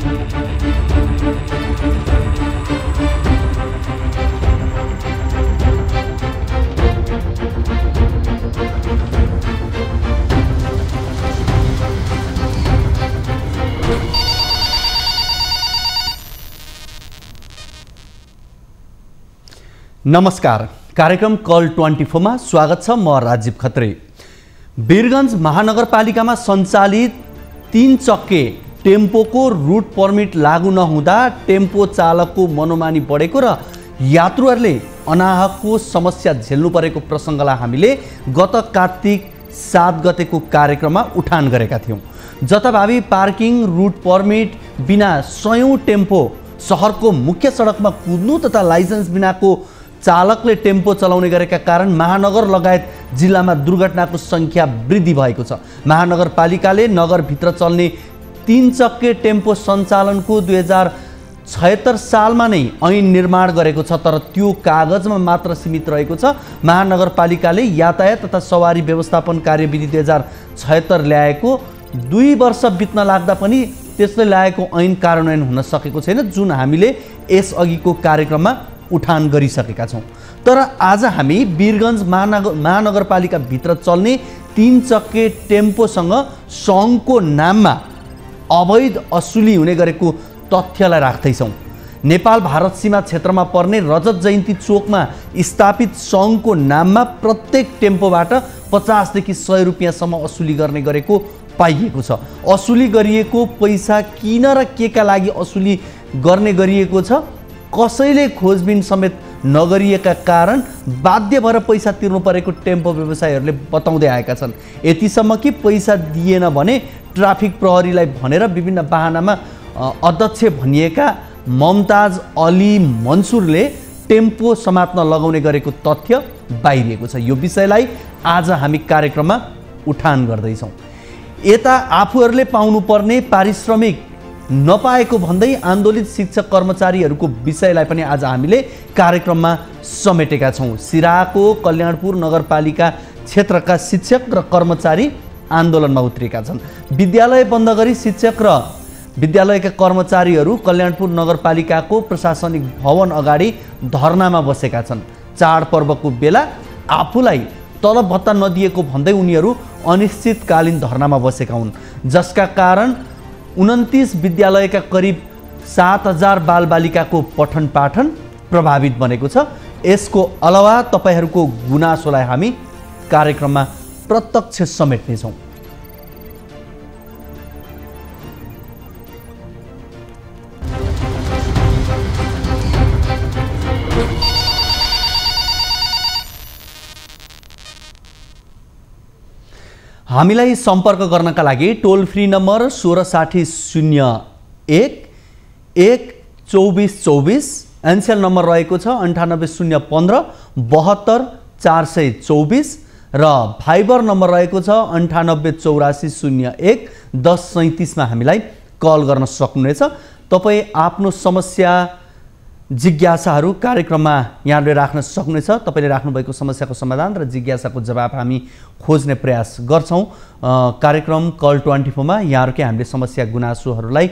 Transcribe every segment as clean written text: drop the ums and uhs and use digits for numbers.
नमस्कार, कार्यक्रम कल 24 मा स्वागत छ। म राजीव खत्री। वीरगञ्ज महानगरपालिकामा सञ्चालित 3 चक्के टेम्पोको रुट पर्मिट लागू नहुँदा टेम्पो चालकको मनोमानी बढेको र यात्रुहरूले अनाहकको समस्या झेल्नु परेको प्रसङ्गलाई हामीले गत कार्तिक 7 गतेको कार्यक्रममा उठान गरेका थियौं। जताभावी पार्किङ रुट पर्मिट बिना सयौं टेम्पो शहरको मुख्य सडकमा कुद्नु तथा लाइसेन्स बिनाको चालकले टेम्पो चलाउने गरेका कारण महानगर लगायत जिल्लामा दुर्घटनाको संख्या वृद्धि भएको छ। महानगरपालिकाले नगरभित्र चल्ने 3 चक्के टेम्पो सञ्चालनको 2076 सालमा नै ऐन निर्माण गरेको छ, तर त्यो कागजमा मात्र सीमित रहेको छ। महानगरपालिकाले यातायात तथा सवारी व्यवस्थापन कार्यविधि 2076 ल्याएको 2 वर्ष बित्न लाग्दा पनि त्यसले ल्याएको ऐन कार्यान्वयन हुन सकेको छैन, जुन हामीले यसअघिको कार्यक्रममा उठान गरिसकेका छौं। तर आज हामी वीरगञ्ज महानगरपालिका भित्र चल्ने 3 चक्के टेम्पोसँग सङ्घको नाममा अवैध असुली हुने गरेको तथ्यलाई राख्दैछौं। नेपाल भारत सीमा क्षेत्रमा पर्ने रजत जयन्ती चोकमा स्थापित सङ्घको नाममा प्रत्येक टेम्पोबाट 50 देखि 100 रुपैयाँसम्म असुली गर्ने गरेको पाइएको छ। असुली गरिएको पैसा किन र केका लागि असुली गर्ने गरिएको छ, कसैले खोजबिन समेत नगरिएका कारण बाध्य भएर पैसा तिर्नु परेको टेम्पो व्यवसायीहरूले बताउँदै आएका छन्। यतिसम्म कि पैसा दिएन भने ट्राफिक प्रहरीलाई भनेर विभिन्न बाहनामा अध्यक्ष भनिएका ममताज अली मन्सुरले टेम्पो समात्न लगाउने गरेको तथ्य बाहिरिएको छ। यो विषयलाई आज हामी कार्यक्रममा उठान गर्दैछौँ। यता आफूहरूले पाउनुपर्ने पारिश्रमिक नपाएको भन्दै आन्दोलित शिक्षक कर्मचारीहरूको विषयलाई पनि आज हामीले कार्यक्रममा समेटेका छौँ। सिराहाको कल्याणपुर नगरपालिका क्षेत्रका शिक्षक र कर्मचारी आन्दोलनमा उत्रिएका छन्। विद्यालय बन्द गरी शिक्षक र विद्यालयका कर्मचारीहरू कल्याणपुर नगरपालिकाको प्रशासनिक भवन अगाडि धरनामा बसेका छन्। चाडपर्वको बेला आफूलाई तलब भत्ता नदिएको भन्दै उनीहरू अनिश्चितकालीन धरनामा बसेका हुन्, जसका कारण 29 विद्यालयका करिब 7000 बालबालिकाको पठन पाठन प्रभावित बनेको छ। यसको अलावा तपाईहरूको गुनासोलाई हामी कार्यक्रममा प्रत्यक्ष समेट्नेछौँ। हामीलाई सम्पर्क गर्नका लागि टोल फ्री नम्बर 166001 12424, एनसेल नम्बर रहेको छ 98015 72 424 र फाइबर नम्बर रहेको छ 988401 1037 मा हामीलाई कल गर्न सक्नुहुनेछ। तपाईँ आफ्नो समस्या जिज्ञासाहरू कार्यक्रममा यहाँले राख्न सक्नुहुनेछ। तपाईले राख्नुभएको समस्याको समाधान र जिज्ञासाको जवाब हामी खोज्ने प्रयास गर्छौं। कार्यक्रम कल 24 मा यहाँहरुकै हामीले समस्या गुनासोहरूलाई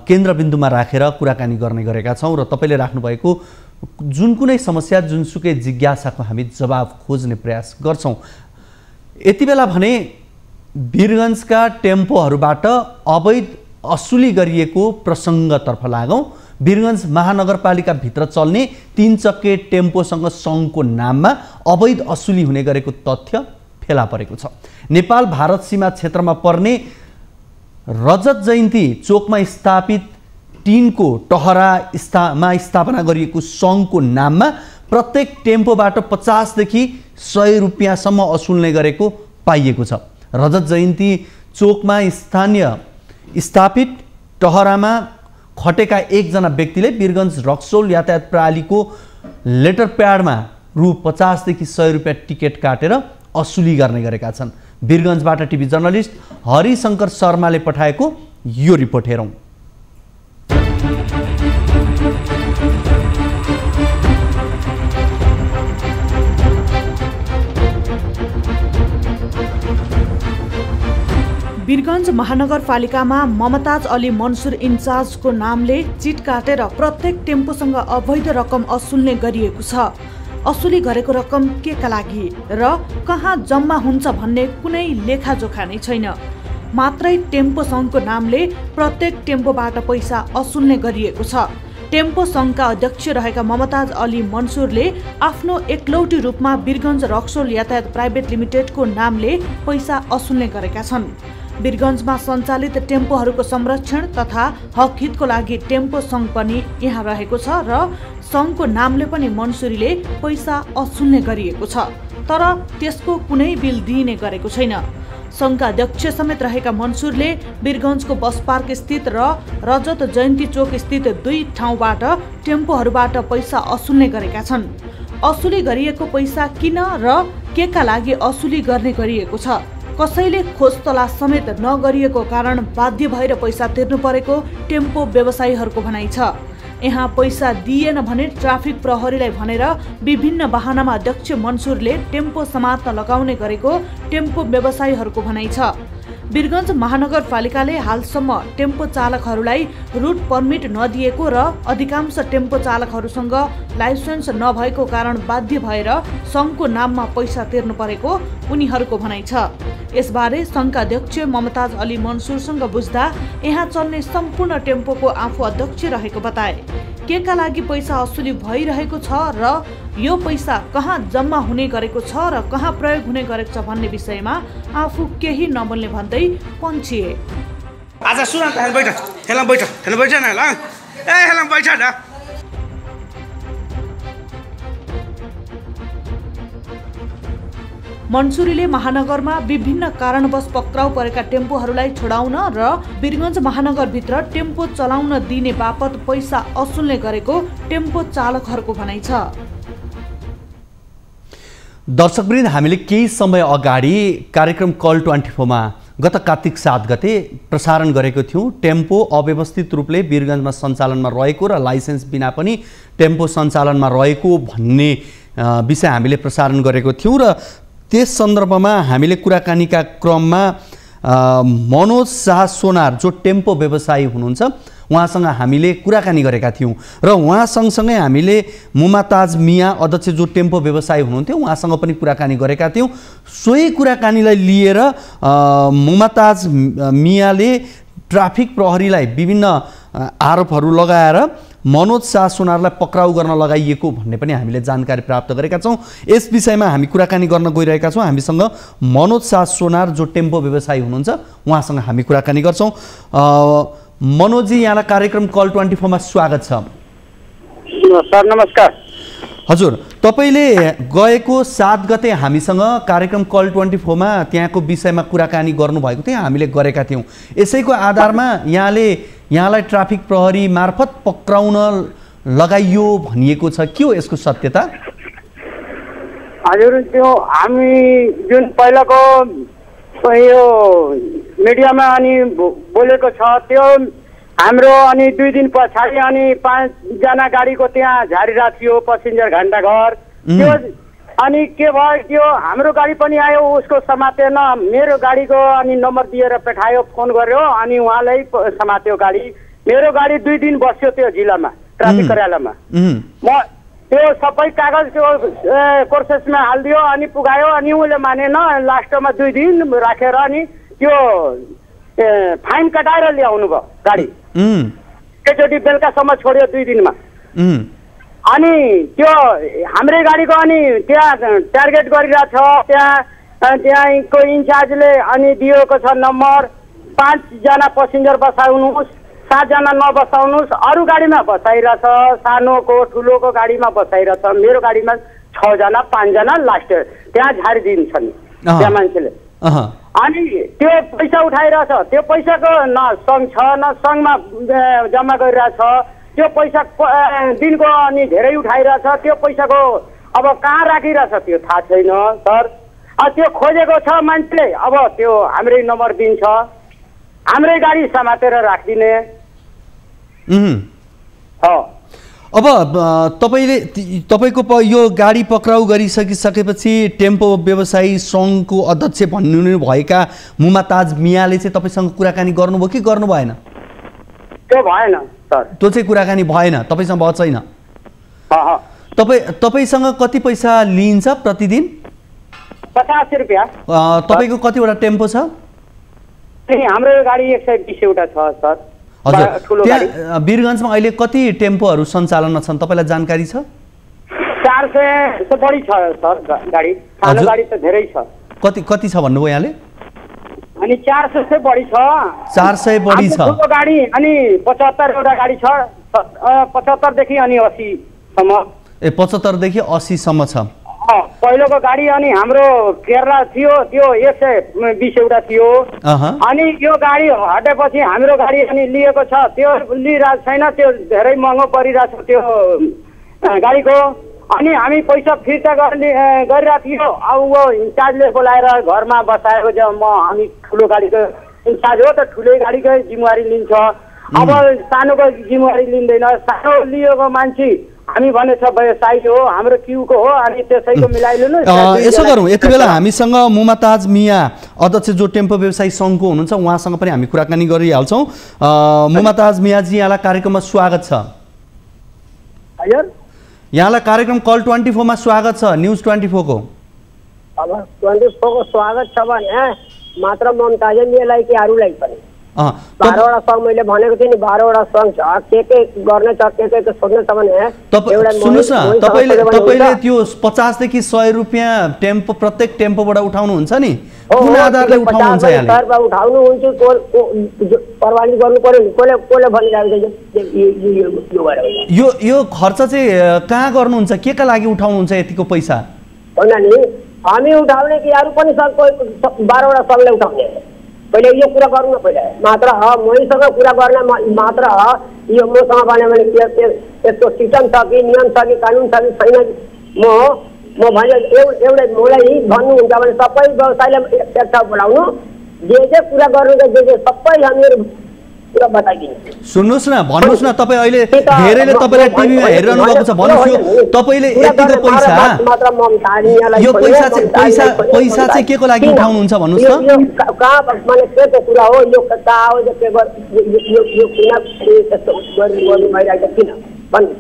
केन्द्रबिन्दुमा राखेर कुराकानी गर्ने गरेका छौं र तपाईले राख्नुभएको जुन कुनै समस्या जुनसुकै जिज्ञासाको हामी जवाब खोज्ने प्रयास गर्छौं। यतिबेला भने वीरगञ्जका टेम्पोहरूबाट अवैध असुली गरिएको प्रसङ्गतर्फ लागौं। वीरगञ्ज महानगरपालिका भित्र चल्ने 3 चक्के टेम्पोसँग सङ्घको नाममा अवैध असुली हुने गरेको तथ्य फेला परेको छ। नेपाल भारत सीमा क्षेत्रमा पर्ने रजत जयन्ती चोकमा स्थापित टिनको टहरामा स्थापना गरिएको सङ्घको नाममा प्रत्येक टेम्पोबाट 50 देखि 100 रुपैयाँसम्म असुल्ने गरेको पाइएको छ। रजत जयन्ती चोकमा स्थापित टहरामा खटेका एकजना व्यक्तिले वीरगञ्ज रक्सोल यातायात प्रणालीको लेटर प्याडमा रु 50 देखि 100 रुपैयाँ टिकट काटेर असुली गर्ने गरेका छन्। वीरगञ्जबाट टिभी जर्नलिस्ट हरिशंकर शर्माले पठाएको यो रिपोर्ट हेरौं। वीरगञ्ज महानगरपालिकामा ममताज अली मन्सुर इन्चार्जको नामले चिट काटेर प्रत्येक टेम्पोसँग अवैध रकम असुल्ने गरिएको छ। असुली गरेको रकम केका लागि र कहाँ जम्मा हुन्छ भन्ने कुनै लेखाजोखा नै छैन। मात्रै टेम्पो सङ्घको नामले प्रत्येक टेम्पोबाट पैसा असुल्ने गरिएको छ। टेम्पो सङ्घका अध्यक्ष रहेका ममताज अली मन्सुरले आफ्नो एकलौटी रूपमा वीरगञ्ज रक्सोल यातायात प्राइभेट लिमिटेडको नामले पैसा असुल्ने गरेका छन्। वीरगञ्जमा सञ्चालित टेम्पोहरूको संरक्षण तथा हकहितको लागि टेम्पो सङ्घ पनि यहाँ रहेको छ र सङ्घको नामले पनि मन्सुरीले पैसा असुल्ने गरिएको छ, तर त्यसको कुनै बिल दिइने गरेको छैन। सङ्घका अध्यक्ष समेत रहेका मन्सुरले वीरगञ्जको बस पार्क स्थित र रजत जयन्ती चोक स्थित 2 ठाउँबाट टेम्पोहरूबाट पैसा असुल्ने गरेका छन्। असुली गरिएको पैसा किन र केका लागि असुली गर्ने गरिएको छ? कसैले खोज तलास समेत नगरिएको कारण बाध्य भएर पैसा तिर्नु परेको टेम्पो व्यवसायीहरूको भनाइ छ। यहाँ पैसा दिएन भने ट्राफिक प्रहरीलाई भनेर विभिन्न बहानामा अध्यक्ष मन्सुरले टेम्पो समात्न लगाउने गरेको टेम्पो व्यवसायीहरूको भनाइ छ। वीरगञ्ज महानगरपालिकाले हालसम्म टेम्पो चालकहरूलाई रुट पर्मिट नदिएको र अधिकांश टेम्पो चालकहरूसँग लाइसेन्स नभएको कारण बाध्य भएर सङ्घको नाममा पैसा तिर्नु परेको उनीहरूको भनाइ छ। यसबारे सङ्घका अध्यक्ष ममताज अली मन्सुरसँग बुझ्दा यहाँ चल्ने सम्पूर्ण टेम्पोको आफू अध्यक्ष रहेको बताए। केका लागि पैसा असुली भइरहेको छ र यो पैसा कहाँ जम्मा हुने गरेको छ र कहाँ प्रयोग हुने गरेको छ भन्ने विषयमा आफू केही नबोल्ने भन्दै पन्छिए। आज सुन त बैठ हेला बैठ न ल ए हेला बैठ न। मन्सुरीले महानगरमा विभिन्न कारणवश पक्राउ परेका टेम्पोहरूलाई छोडाउन र वीरगञ्ज महानगरभित्र टेम्पो चलाउन दिने बापत पैसा असुल्ने गरेको टेम्पो चालकहरूको भनाइ छ। दर्शकवृन्द, हामीले केही समय अगाडि कार्यक्रम कल 24 मा गत कार्तिक 7 गते प्रसारण गरेको थियौँ। टेम्पो अव्यवस्थित रूपले वीरगञ्जमा सञ्चालनमा रहेको र लाइसेन्स बिना पनि टेम्पो सञ्चालनमा रहेको भन्ने विषय हामीले प्रसारण गरेको थियौँ र त्यस सन्दर्भमा हामीले कुराकानीका क्रममा मनोज शाह सोनार जो टेम्पो व्यवसायी हुनुहुन्छ उहाँसँग हामीले कुराकानी गरेका थियौँ र उहाँ सँगसँगै हामीले मुमताज मिया अध्यक्ष जो टेम्पो व्यवसायी हुनुहुन्थ्यो उहाँसँग पनि कुराकानी गरेका थियौँ। सोही कुराकानीलाई लिएर मुमताज मियाले ट्राफिक प्रहरीलाई विभिन्न आरोपहरू लगाएर मनोज शाह सोनारलाई पक्राउ गर्न लगाइएको भन्ने पनि हामीले जानकारी प्राप्त गरेका छौँ। यस विषयमा हामी कुराकानी गर्न गइरहेका छौँ। हामीसँग मनोज शाह सोनार जो टेम्पो व्यवसायी हुनुहुन्छ उहाँसँग हामी कुराकानी गर्छौँ। मनोजी, यहाँलाई कार्यक्रम कल 24 मा स्वागत छ। सर नमस्कार। हजुर, तपाईँले गएको 7 गते हामीसँग कार्यक्रम कल 24 मा त्यहाँको विषयमा कुराकानी गर्नुभएको थियो, हामीले गरेका थियौँ। यसैको आधारमा यहाँलाई ट्राफिक प्रहरी मार्फत पक्राउन लगाइयो भनिएको छ, के हो यसको सत्यता? हजुर, त्यो हामी जुन पहिलाको यो मिडियामा अनि बोलेको छ त्यो हाम्रो अनि 2 दिन पछाडि अनि 5 जना गाडीको त्यहाँ झारिरहेको थियो पसिन्जर घण्टाघर। त्यो अनि के भयो, त्यो हाम्रो गाडी पनि आयो, उसको समातेन, मेरो गाडीको अनि नम्बर दिएर पठायो, फोन गर्यो अनि उहाँलाई समात्यो गाडी। मेरो गाडी 2 दिन बस्यो त्यो जिल्लामा ट्राफिक कार्यालयमा। म त्यो सबै कागज त्यो प्रोसेसमा हालिदियो अनि पुगायो अनि उसले मानेन। लास्टमा 2 दिन राखेर अनि त्यो फाइन कटाएर ल्याउनु भयो गाडी। एकचोटि बेलुकासम्म छोड्यो 2 दिनमा। अनि त्यो हाम्रै गाडीको अनि त्यहाँ टार्गेट गरिरहेछ। त्यहाँको इन्चार्जले अनि दिएको छ नम्बर, 5 जना पेसेन्जर बसाउनुहोस्, 7 जना नबसाउनुहोस्, अरू गाडीमा बसाइरहेछ, सानोको ठुलोको गाडीमा बसाइरहेछ। मेरो गाडीमा 6 जना 5 जना लास्ट त्यहाँ झारिदिन्छन् त्यहाँ मान्छेले। अनि त्यो पैसा उठाइरहेछ। त्यो पैसाको न सङ्घ छ न सङ्घमा जम्मा गरिरहेछ। त्यो पैसा दिनको अनि धेरै उठाइरहेछ। त्यो पैसाको अब कहाँ राखिरहेछ त्यो थाहा छैन सर। त्यो खोजेको छ मान्छेले, अब त्यो हाम्रै नम्बर दिन्छ, हाम्रै गाडी समातेर राखिदिने। अब तपाईँको यो गाडी पक्राउ गरिसकेपछि टेम्पो व्यवसायी सङ्घको अध्यक्ष भन्नु भएका मुमाताज मियाले चाहिँ तपाईँसँग कुराकानी गर्नुभयो कि गर्नु भएन? त्यो भएन सर। त्यो चाहिँ कुराकानी भएन, तपाईँसँग भएको छैन? तपाईँसँग कति पैसा लिइन्छ प्रतिदिन? 50 रुपियाँ। तपाईँको कतिवटा टेम्पो छ? हाम्रो गाडी 120 वटा छ सर। हजुर, त्यहाँ वीरगञ्जमा अहिले कति टेम्पोहरू सञ्चालनमा छन् तपाईँलाई जानकारी छ? 400 त बढी छ सर गाडी। सानो गाडी त धेरै छ। कति छ भन्नुभयो यहाँले? अनि 400 से बढी छ। 400 बढी छ। ठुलो गाडी अनि 75 वटा गाडी छ। 75 देखि अनि 80 सम्म। 75 देखि 80 सम्म छ। पहिलोको गाडी अनि हाम्रो केरला थियो त्यो 120 वटा थियो। अनि यो गाडी हटेपछि हाम्रो गाडी अनि लिएको छ त्यो लिइरहेको छैन, त्यो धेरै महँगो परिरहेको छ त्यो गाडीको। अनि हामी पैसा फिर्ता गरिरहेको थियो। अब वो इन्चार्जले बोलाएर घरमा बसाएको छ। हामी ठुलो गाडीको इन्चार्ज हो त ठुलै गाडीकै जिम्मेवारी लिन्छ। अब सानोको जिम्मेवारी लिँदैन। सानो लिएको मान्छे हामी भनेछ व्यवसायी हो, हाम्रो क्युको हो, अनि त्यसैको मिलाइदिनु। यसो गरौँ, यति बेला हामीसँग मुमाताज मिया अध्यक्ष जो टेम्पो व्यवसायी सङ्घको हुनुहुन्छ उहाँसँग पनि हामी कुराकानी गरिहाल्छौँ। मुमाताज मियाजी, यहाँलाई कार्यक्रममा स्वागत छ। हजुर, यहाँलाई कार्यक्रम कल 24 मा स्वागत छ, न्युज 24 को। अब 24 को स्वागत छ भने मात्र ममताज मियालाई कि अरूलाई पनि 12 वटा सङ्घ मैले भनेको थिएँ नि, 12 वटा सङ्घ छ। के गर्ने छ, के सोध्नु छ भने सुन्नुहोस् न, तपाईँले त्यो 50 देखि 100 रुपियाँ टेम्पो प्रत्येक टेम्पोबाट उठाउनुहुन्छ नि, कुन आधारले उठाउनुहुन्छ? यहाँले उठाउनुहुन्छ, परवानी गर्नु पर्यो नि। कसले भनिरहेको छ यो खर्च चाहिँ कहाँ गर्नुहुन्छ? के का लागि उठाउनुहुन्छ यतिको पैसा? होइन नि, हामी उठाउने कि अरू पनि सङ्घ 12 वटा सङ्घले उठाउने। पहिले यो कुरा गर्नु न। पहिले मात्र मसँग कुरा गर्न मात्र यो मसँग भन्यो भने त्यसको सिस्टम छ कि नियम छ कि कानुन छ कि छैन। म भने एउटै मलाई भन्नुहुन्छ भने सबै व्यवसायलाई एकठाउँ बोलाउनु, जे कुरा गर्नु जे सबै हामीहरू कुरा बताइदिनु। सुन्नुहोस् न, भन्नुहोस् न, तपाईँ अहिले धेरैले तपाईँलाई टिभीमा हेरिरहनु भएको छ, भन्नुहोस् यो तपाईँले यतिको पैसा, यो पैसा चाहिँ के को लागि उठाउनुहुन्छ भन्नुहोस् न? कहाँ माने के को कुरा हो यो? कहाँ हो के यो किन भइरहेको किन भन्नु?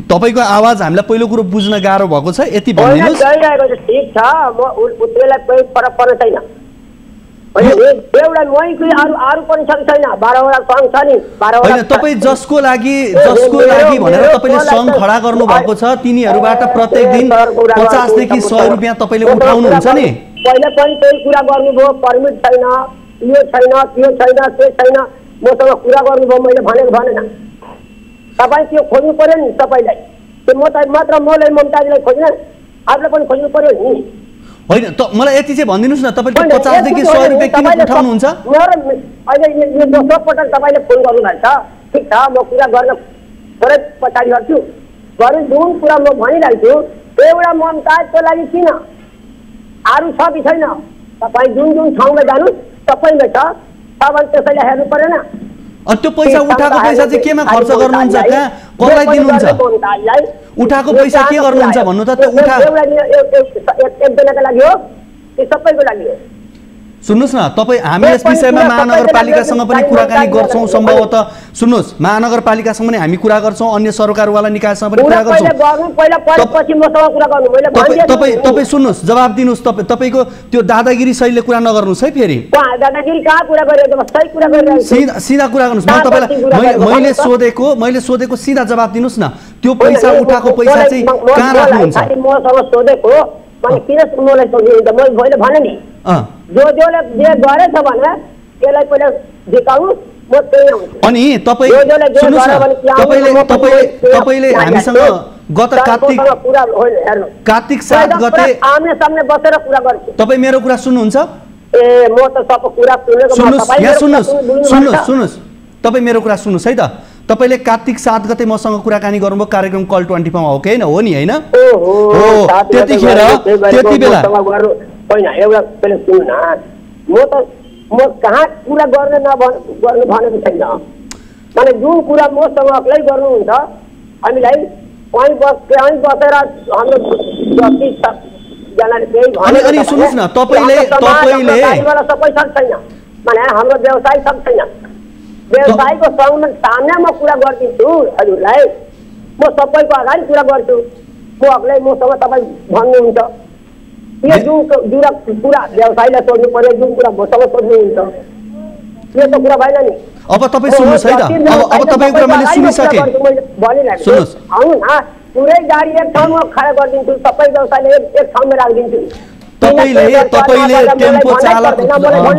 तपाईँको आवाज हामीलाई पहिलो कुरो बुझ्न गाह्रो भएको छ, यति भनिदिनुहोस्। ठिक छ, म उसलाई कोही फरक पर्ने छैन। एउटा अरू पनि छैन। 12 वटा सङ्घ छ नि। 12 वटा तपाईँ जसको लागि भनेर तपाईँले सङ्घ खडा गर्नु भएको छ तिनीहरूबाट प्रत्येक दिन 50 देखि 100 रुपियाँ तपाईँले उठाउनुहुन्छ नि। पहिले पनि त्यही कुरा गर्नुभयो, परमिट छैन, यो छैन, त्यो छैन, त्यो छैन। मसँग कुरा गर्नुभयो, मैले भनेको भनेन। तपाईँ त्यो खोज्नु पर्यो नि तपाईँलाई। त्यो मात्र मलाई ममताजलाई खोज्न, अरूलाई पनि खोज्नु पर्यो नि। होइन त मलाई यति चाहिँ भनिदिनुहोस् न, तपाईँले 50 देखि 100 रुपियाँ किन उठाउनुहुन्छ? अहिले यो दोस्रो पटक तपाईँले फोन गर्नुभएको छ। ठिक छ, म कुरा गर्न थोरै पछाडि गर्छु। जुन कुरा म भनिरहेको छु एउटा ममताजको लागि किन, अरू छ कि छैन? तपाईँ जुन ठाउँमा जानुहोस् सबैमा छ भने त्यसैले हेर्नु परेन। अनि त्यो पैसा उठाएको पैसा चाहिँ केमा खर्च गर्नुहुन्छ? कहाँ कसलाई दिनुहुन्छ? उठाएको पैसा के गर्नुहुन्छ भन्नु त? त्यो एकजनाको लागि हो कि सबैको लागि हो? सुन्नुहोस् न, तपाईँ हामी यस विषयमा महानगरपालिकासँग पनि कुराकानी गर्छौँ। सम्भवतः सुन्नुहोस्, महानगरपालिकासँग पनि हामी कुरा गर्छौँ, अन्य सरकारवाला निकायसँग पनि कुरा गर्छौँ। तपाईँ सुन्नुहोस्, जवाब दिनुहोस्। तपाईँको त्यो दादागिरी शैलीले कुरा नगर्नुहोस् है फेरि। सिधा कुरा गर्नुहोस्। म तपाईँलाई मैले सोधेको सिधा जवाब दिनुहोस् न। त्यो पैसा उठाएको पैसा चाहिँ कहाँ राख्नुहुन्छ? मैले भने नि जसले जे गरेछ भने त्यसलाई पहिला देखाउनु, म त्यही आउँछु। अनि तपाईँ सुन्नुहोस् न, तपाईँले हामीसँग गत कार्तिक 7 गते आम्ने सामने बसेर कुरा गर्छु। तपाईँ मेरो कुरा सुन्नुहुन्छ? ए म त सब कुरा सुन्नुहोस्, तपाईँ मेरो कुरा सुन्नुहोस् है त। तपाईँले कार्तिक 7 गते मसँग कुराकानी गर्नुभयो कार्यक्रम कल 24 मा, हो कि होइन? हो नि, होइन? त्यतिखेर त्यति बेला होइन एउटा पहिले सुन्नु न, म कहाँ कुरा गर्ने गर्नु भनेको छैन। माने जुन कुरा मसँग एक्लै गर्नुहुन्छ हामीलाई वहीँ बसेर हाम्रो जति जनाले त्यही अनि सुन्नुहोस् न तपाईँले सबै सब छैन माने हाम्रो व्यवसाय सब छैन व्यवसायको सामने म कुरा गरिदिन्छु हजुरलाई म सबैको अगाडि कुरा गर्छु म अग्लै मसँग तपाईँ भन्नुहुन्छ यो जुन कुरा व्यवसायलाई सोध्नु पर्यो जुन कुरा मसँग सोध्नुहुन्छ यो त कुरा भएन नि अब तपाईँ सुन्नुहोस् है त अब तपाईँको कुरा मैले सुनिसकेँ सुन्नुहोस् आउनु न पुरै गाडी एक ठाउँमा खडा गरिदिन्छु सबै व्यवसायले एक ठाउँमा राखिदिन्छु तपाईँले टेम्पो चालक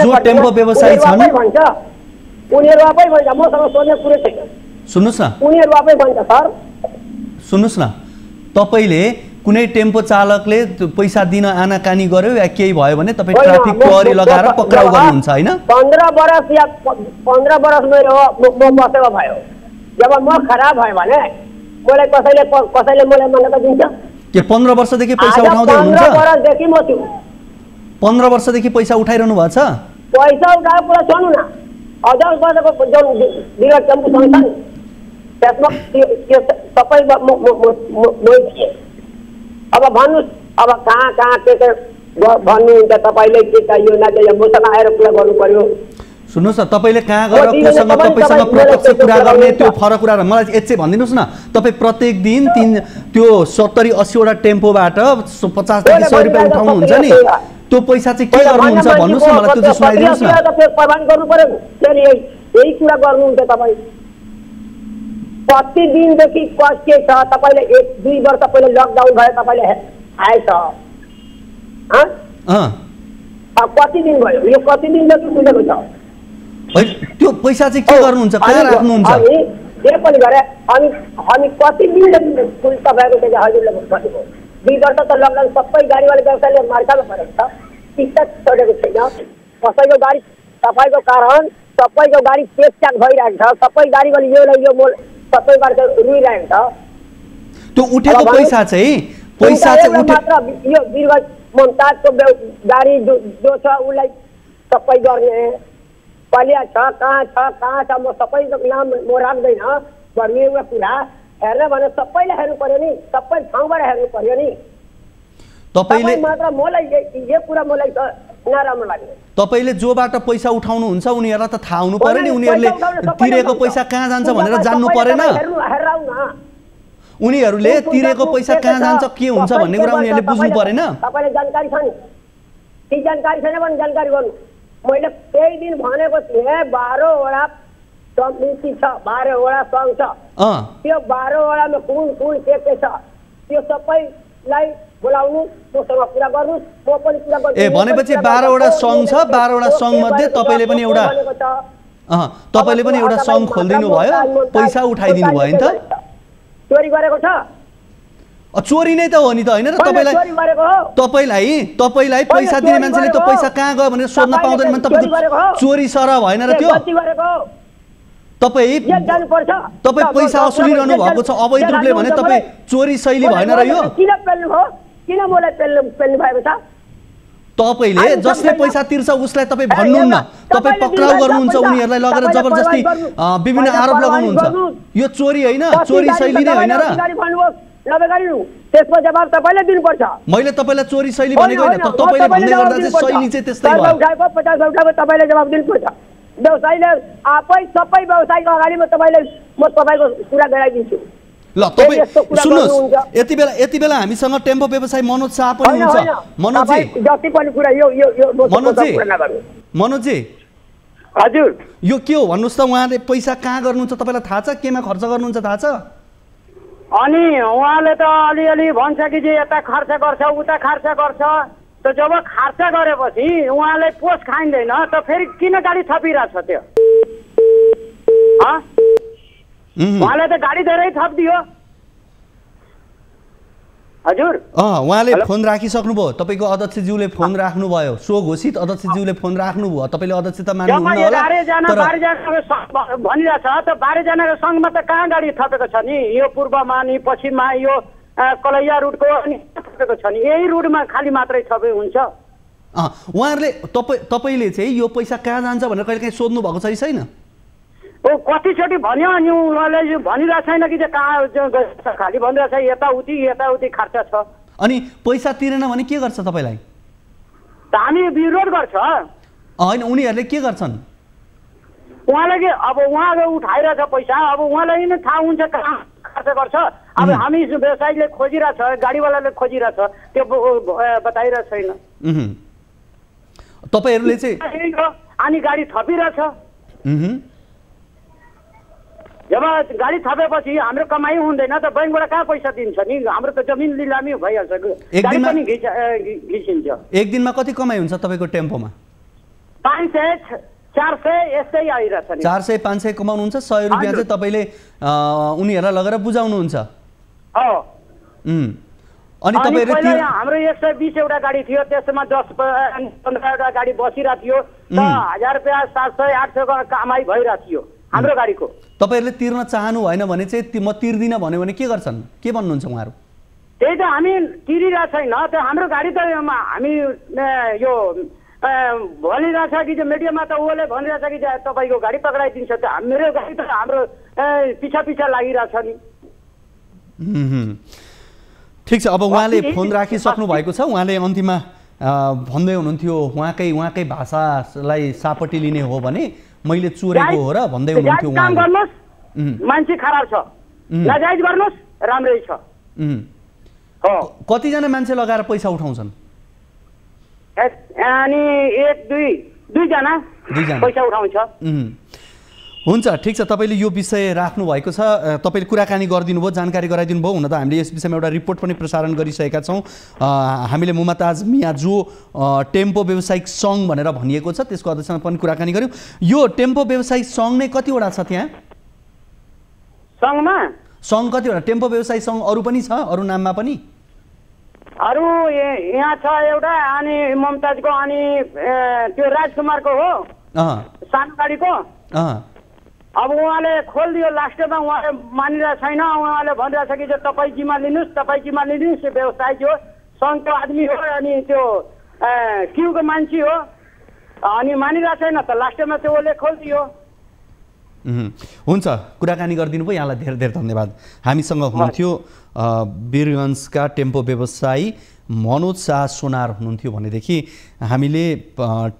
जो टेम्पो व्यवसायी छन् उनीहरू आफै भन्छ मसँग सोध्ने कुरै छैन सुन्नुहोस् न उनीहरू आफै भन्छ सर सुन्नुहोस् न तपाईँले कुनै टेम्पो चालकले पैसा दिन आनाकानी गर्यो या केही भयो भने तपाईँ ट्राफिक प्रहरी लगाएर पक्राउ गर्नुहुन्छ होइन 15 वर्ष या 15 वर्ष मेरो बसेको भयो जब म खराब भयो भने मलाई कसैले मलाई मान्यता दिन्छ के 15 वर्षदेखि पैसा उठाउँदै हुनुहुन्छ 15 वर्षदेखि म छु 15 वर्षदेखि पैसा उठाइरहनु भएको छ पैसा उठाएको कुरा छोड्नु न अझ बसेको जुन विगत टेम्पो संस्था नि त्यसमा त्यो सबै अब भन्नुहोस् अब कहाँ के भन्नुहुन्छ तपाईँले के चाहियो नचाहियो मसँग आएर कुरा गर्नु पर्यो सुन्नुहोस् न तपाईँले कहाँ गएर कोसँग तपाईँसँग प्रत्यक्ष कुरा गर्ने त्यो फरक कुरा मलाई यति भनिदिनुहोस् न तपाईँ प्रत्येक दिन त्यो 70-80 वटा टेम्पोबाट 50 देखि 100 रुपियाँ उठाउनुहुन्छ नि त्यो पैसा चाहिँ के गर्नुहुन्छ भन्नुहोस् न मलाई त्यो चाहिँ सुनाइदिनुहोस् न प्रदान गर्नु पर्यो फेरि यही कुरा गर्नुहुन्छ तपाईँ प्रतिदिनदेखि के छ तपाईँले 1-2 वर्ष पहिले लकडाउन भयो तपाईँले आएछ कति दिन भयो यो कति दिनदेखि खुलेको छ त्यो पैसा चाहिँ के गर्नुहुन्छ कहाँ राख्नुहुन्छ के पनि गरे हामी कति दिनदेखि फुल तपाईँको चाहिँ हजुरले भनेको 2 वर्ष त लकडाउन सबै गाडीवाला व्यवसायले मार्कामा परेको छ टिकट छोडेको छैन कसैको गाडी तपाईँको कारण सबैको गाडी चेकचाक भइरहेको छ सबै गाडीवाला यो मोल सबै बार रुइरहेको छ त्यो उठेको पैसा चाहिँ मात्र यो वीरगञ्ज ममताजको गाडी जो छ उसलाई सबै गर्ने कलिया छ कहाँ छ म सबैको नाम म राख्दैन गर्मीको कुरा हेर्न भने सबैले हेर्नु पर्यो नि सबै ठाउँबाट हेर्नु पर्यो नि तपाईले मात्र मलाई यो कुरा मलाई नराम्रो लाग्यो तपाईले जोबाट पैसा उठाउनुहुन्छ उनीहरुलाई त थाहा हुनु पर्यो नि उनीहरुले तिरेको पैसा कहाँ जान्छ भनेर जान्नु परेन उनीहरुले तिरेको पैसा कहाँ जान्छ के हुन्छ भन्ने कुरा उनीहरुले बुझ्नु परेन तपाईलाई जानकारी छ नि ती जानकारी छैन भने जानकारी गर्नु मैले त्यही दिन भनेको थिएँ 12 वटा समिति छ 12 वटा संघ छ त्यो 12 वटामा कुन के छ त्यो सबैलाई बोलाउनु मसँग कुरा गर्नु म पनि कुरा गर्छु ए भनेपछि 12 वटा संघ छ 12 वटा संघ मध्ये तपाईले पनि एउटा संघ खोल्दिनु भयो पैसा उठाइदिनु भयो नि त चोरी गरेको छ चोरी नै त हो नि त हैन र तपाईलाई पैसा दिने मान्छेले त पैसा कहाँ गयो भनेर सोध्न पाउँदैन भने तपाईँ चोरी सर भएन र त्यो तपाईँ पैसा असुलिरहनु भएको छ अवैध रूपले भने तपाईँ चोरी शैली भएन र यो किन मलाई पेल्नु भएको छ तपाईले जसले पैसा तिर्छ उसलाई तपाईँ भन्नुहुन्न तपाईँ पक्राउ गर्नुहुन्छ उनीहरुलाई लगेर जबरजस्ती विभिन्न आरोप लगाउनुहुन्छ यो चोरी हैन चोरी शैली नै हैन र त्यसको जवाब तपाईले दिनुपर्छ मैले तपाईलाई चोरी शैली भनेको हैन तपाईले भन्दै गर्दा चाहिँ शैली चाहिँ त्यस्तै भयो 50 उठाएको तपाईले जवाब दिनुपर्छ व्यवसायले आफै सबै व्यवसायको अगाडि म तपाईको कुरा गराइदिन्छु ल तपाई सुन्नुस् यति बेला हामीसँग टेम्पो व्यवसायी मनोज शाह पनि हुन्छ मनोज जी जति पनि कुरा यो मनोज जी हजुर यो के हो भन्नुस् त उहाँले पैसा कहाँ गर्नुहुन्छ तपाईलाई थाहा छ केमा खर्च गर्नुहुन्छ थाहा छ अनि उहाँले त अलिअलि भन्छ कि जे यता खर्च गर्छ उता खर्च गर्छ त जब खर्च गरेपछि उहाँले पोस खाइँदैन त फेरि किन गाडी थपिरहेछ त्यो उहाँले त गाडी धेरै थपिदियो हजुर उहाँले फोन राखिसक्नुभयो तपाईको अध्यक्षज्यूले फोन राख्नुभयो सो घोषित अध्यक्षज्यूले फोन राख्नुभयो तपाईले अध्यक्षता मान्नुहुन्न होला भनिरहेछ त 12 जनाको संघमा त कहाँ गाडी थपेको छ नि यो पूर्वमा नि पश्चिममा यो कलैया रुटको अनि थपेको छ नि यही रुटमा खाली मात्रै थपे हुन्छ उहाँहरुले तपाईले चाहिँ यो पैसा कहाँ जान्छ भनेर कहिलेकाहीँ सोध्नु भएको छ कि छैन कतिचोटि भन्यो अनि उहाँले भनिरहेको छैन कि कहाँ खालि भनिरहेको छ यताउति खर्च छ। अनि पैसा तिरेन भने के गर्छ तपाईँलाई? हामी विरोध गर्छ। होइन, उनीहरूले के गर्छन्? उहाँले कि अब उहाँले उठाइरहेछ पैसा, अब उहाँलाई नै थाहा हुन्छ कहाँ खर्च गर्छ। अब हामी व्यवसायीले खोजिरहेछ, गाडीवालाले खोजिरहेछ, त्यो बताइरहेको छैन। तपाईँहरूले चाहिँ अनि गाडी थपिरहेछ। जब गाडी थपेपछि हाम्रो कमाइ हुँदैन त बैंकबाट कहाँ पैसा दिन्छ नि? हाम्रो त जमिन लिलामी भइहाल्छ, गाडी पनि घिसिन्छ। एक दिनमा कति कमाइ हुन्छ तपाईँको टेम्पोमा? 500 400 यस्तै आइरहेछ नि। 400 500 कमाउनुहुन्छ। 100 रुपियाँ चाहिँ तपाईँले उनीहरूलाई लगेर बुझाउनुहुन्छ। अनि तपाईँहरूले हाम्रो 120 एउटा गाडी थियो, त्यसमा 10-15 वटा गाडी बसिरहेको थियो, 1000 रुपियाँ 700 800 कमाइ भइरहेको थियो हाम्रो गाडीको। तपाईँहरूले तिर्न चाहनु भएन भने चाहिँ म तिर्दिनँ भन्यो भने के गर्छन्? के भन्नुहुन्छ उहाँहरू? त्यही त हामी तिरिरहेको छैन। त हाम्रो गाडी त हामी यो भनिरहेछ कि मिडियामा त उसले भनिरहेछ कि तपाईँको गाडी पक्राइदिन्छ। त मेरो गाडी त हाम्रो पिछा लागिरहेछ नि। ठिक छ, अब उहाँले फोन राखिसक्नु भएको छ। उहाँले अन्तिममा भन्दै हुनुहुन्थ्यो उहाँकै भाषालाई सापट्टि लिने हो भने मैले चोरेको हो र भन्दै हुनुहुन्थ्यो। काम गर्नुहोस्, मान्छे खराब छ, नजायज गर्नुहोस्, राम्रै छ। कतिजना मान्छे लगाएर पैसा उठाउँछन्? अनि 1-2 पैसा उठाउँछ। हुन्छ, ठिक छ। तपाईँले यो विषय राख्नु भएको छ, तपाईँले कुराकानी गरिदिनु भयो, जानकारी गराइदिनु भयो। हुन त हामीले यस विषयमा एउटा रिपोर्ट पनि प्रसारण गरिसकेका छौँ। हामीले मुमताज मिया जो टेम्पो व्यावसायिक सङ्घ भनेर भनिएको छ त्यसको अध्यक्षसँग पनि कुराकानी गऱ्यौँ। यो टेम्पो व्यावसायिक सङ्घ नै कतिवटा छ त्यहाँ? सङ्घ कतिवटा? टेम्पो व्यवसायी सङ्घ अरू पनि छ, अरू नाममा पनि? अरू यहाँ छ एउटा, अनि ममताजको, अनि त्यो राजकुमारको हो सानो गाडीको। अब उहाँले खोलिदियो, लास्टमा उहाँले मानिरहेको छैन। उहाँले भनिरहेछ कि तपाईँ जिम्मा लिनुहोस्, व्यवसायी हो, सङ्घको आदमी हो, अनि त्यो क्युको मान्छे हो, अनि मानिरहेको छैन त लास्टमा त्यो उसले खोलिदियो। हुन्छ, कुराकानी गरिदिनु भयो, यहाँलाई धेरै धेरै धन्यवाद। हामीसँग हुनुहुन्थ्यो वीरगञ्जका टेम्पो व्यवसायी मनोज शाह सोनार हुनुहुन्थ्यो भनेदेखि हामीले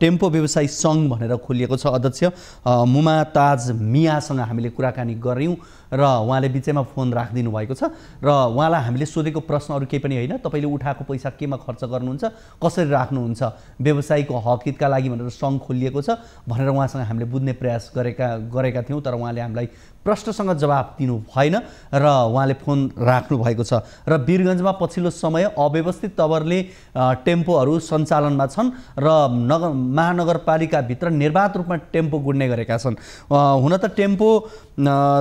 टेम्पो व्यवसायी सङ्घ भनेर खोलिएको छ अध्यक्ष मुमताज मियासँग हामीले कुराकानी गऱ्यौँ र उहाँले बिचैमा फोन राखिदिनु भएको छ र उहाँलाई हामीले सोधेको प्रश्न अरू केही पनि होइन, तपाईँले उठाएको पैसा केमा खर्च गर्नुहुन्छ, कसरी राख्नुहुन्छ, व्यवसायीको हक हितका लागि भनेर सङ्घ खोलिएको छ भनेर उहाँसँग हामीले बुझ्ने प्रयास गरेका थियौँ। तर उहाँले हामीलाई प्रश्नसँग जवाब दिनु भएन र उहाँले फोन राख्नु भएको छ। र वीरगञ्जमा पछिल्लो समय अव्यवस्थित तवरले टेम्पोहरू सञ्चालनमा छन् र महानगरपालिकाभित्र निर्वाध रूपमा टेम्पो गुड्ने गरेका छन्। हुन त टेम्पो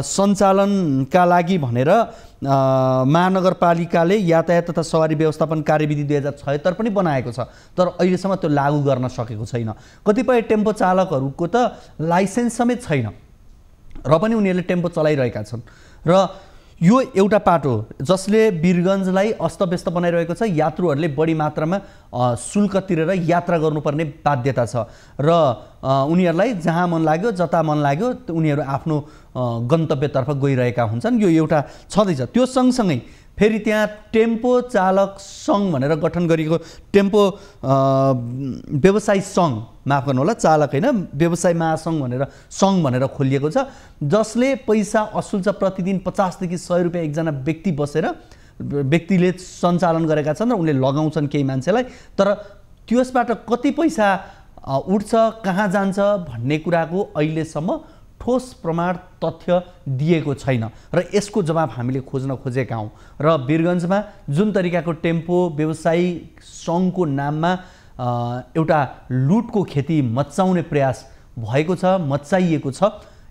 सञ्चालनका लागि भनेर महानगरपालिकाले यातायात तथा सवारी व्यवस्थापन कार्यविधि 2076 पनि बनाएको छ, तर अहिलेसम्म त्यो लागू गर्न सकेको छैन। कतिपय टेम्पो चालकहरूको त लाइसेन्स समेत छैन र पनि उनीहरूले टेम्पो चलाइरहेका छन्। र यो एउटा पाटो जसले वीरगञ्जलाई अस्तव्यस्त बनाइरहेको छ। यात्रुहरूले बढी मात्रामा शुल्क तिरेर यात्रा गर्नुपर्ने बाध्यता छ र उनीहरूलाई जहाँ मन लाग्यो जता मन लाग्यो उनीहरू आफ्नो गन्तव्यतर्फ गइरहेका हुन्छन्। यो एउटा छँदैछ। त्यो सँगसँगै फेरि त्यहाँ टेम्पो चालक सङ्घ भनेर गठन गरिएको टेम्पो व्यवसायी सङ्घ, माफ गर्नुहोला, चालक होइन, व्यवसाय महासङ्घ भनेर सङ्घ भनेर खोलिएको छ, जसले पैसा असुल्छ। प्रतिदिन 50 देखि 100 रुपियाँ एकजना व्यक्तिले सञ्चालन गरेका छन् र उनले लगाउँछन् केही मान्छेलाई। तर त्यसबाट कति पैसा उठ्छ, कहाँ जान्छ भन्ने कुराको अहिलेसम्म ठोस प्रमाण तथ्य दिएको छैन र यसको जवाब हामीले खोज्न खोजेका हौँ। र वीरगञ्जमा जुन तरिकाको टेम्पो व्यवसायी सङ्घको नाममा एउटा लुटको खेती मच्चाउने प्रयास भएको छ, मच्चाइएको छ,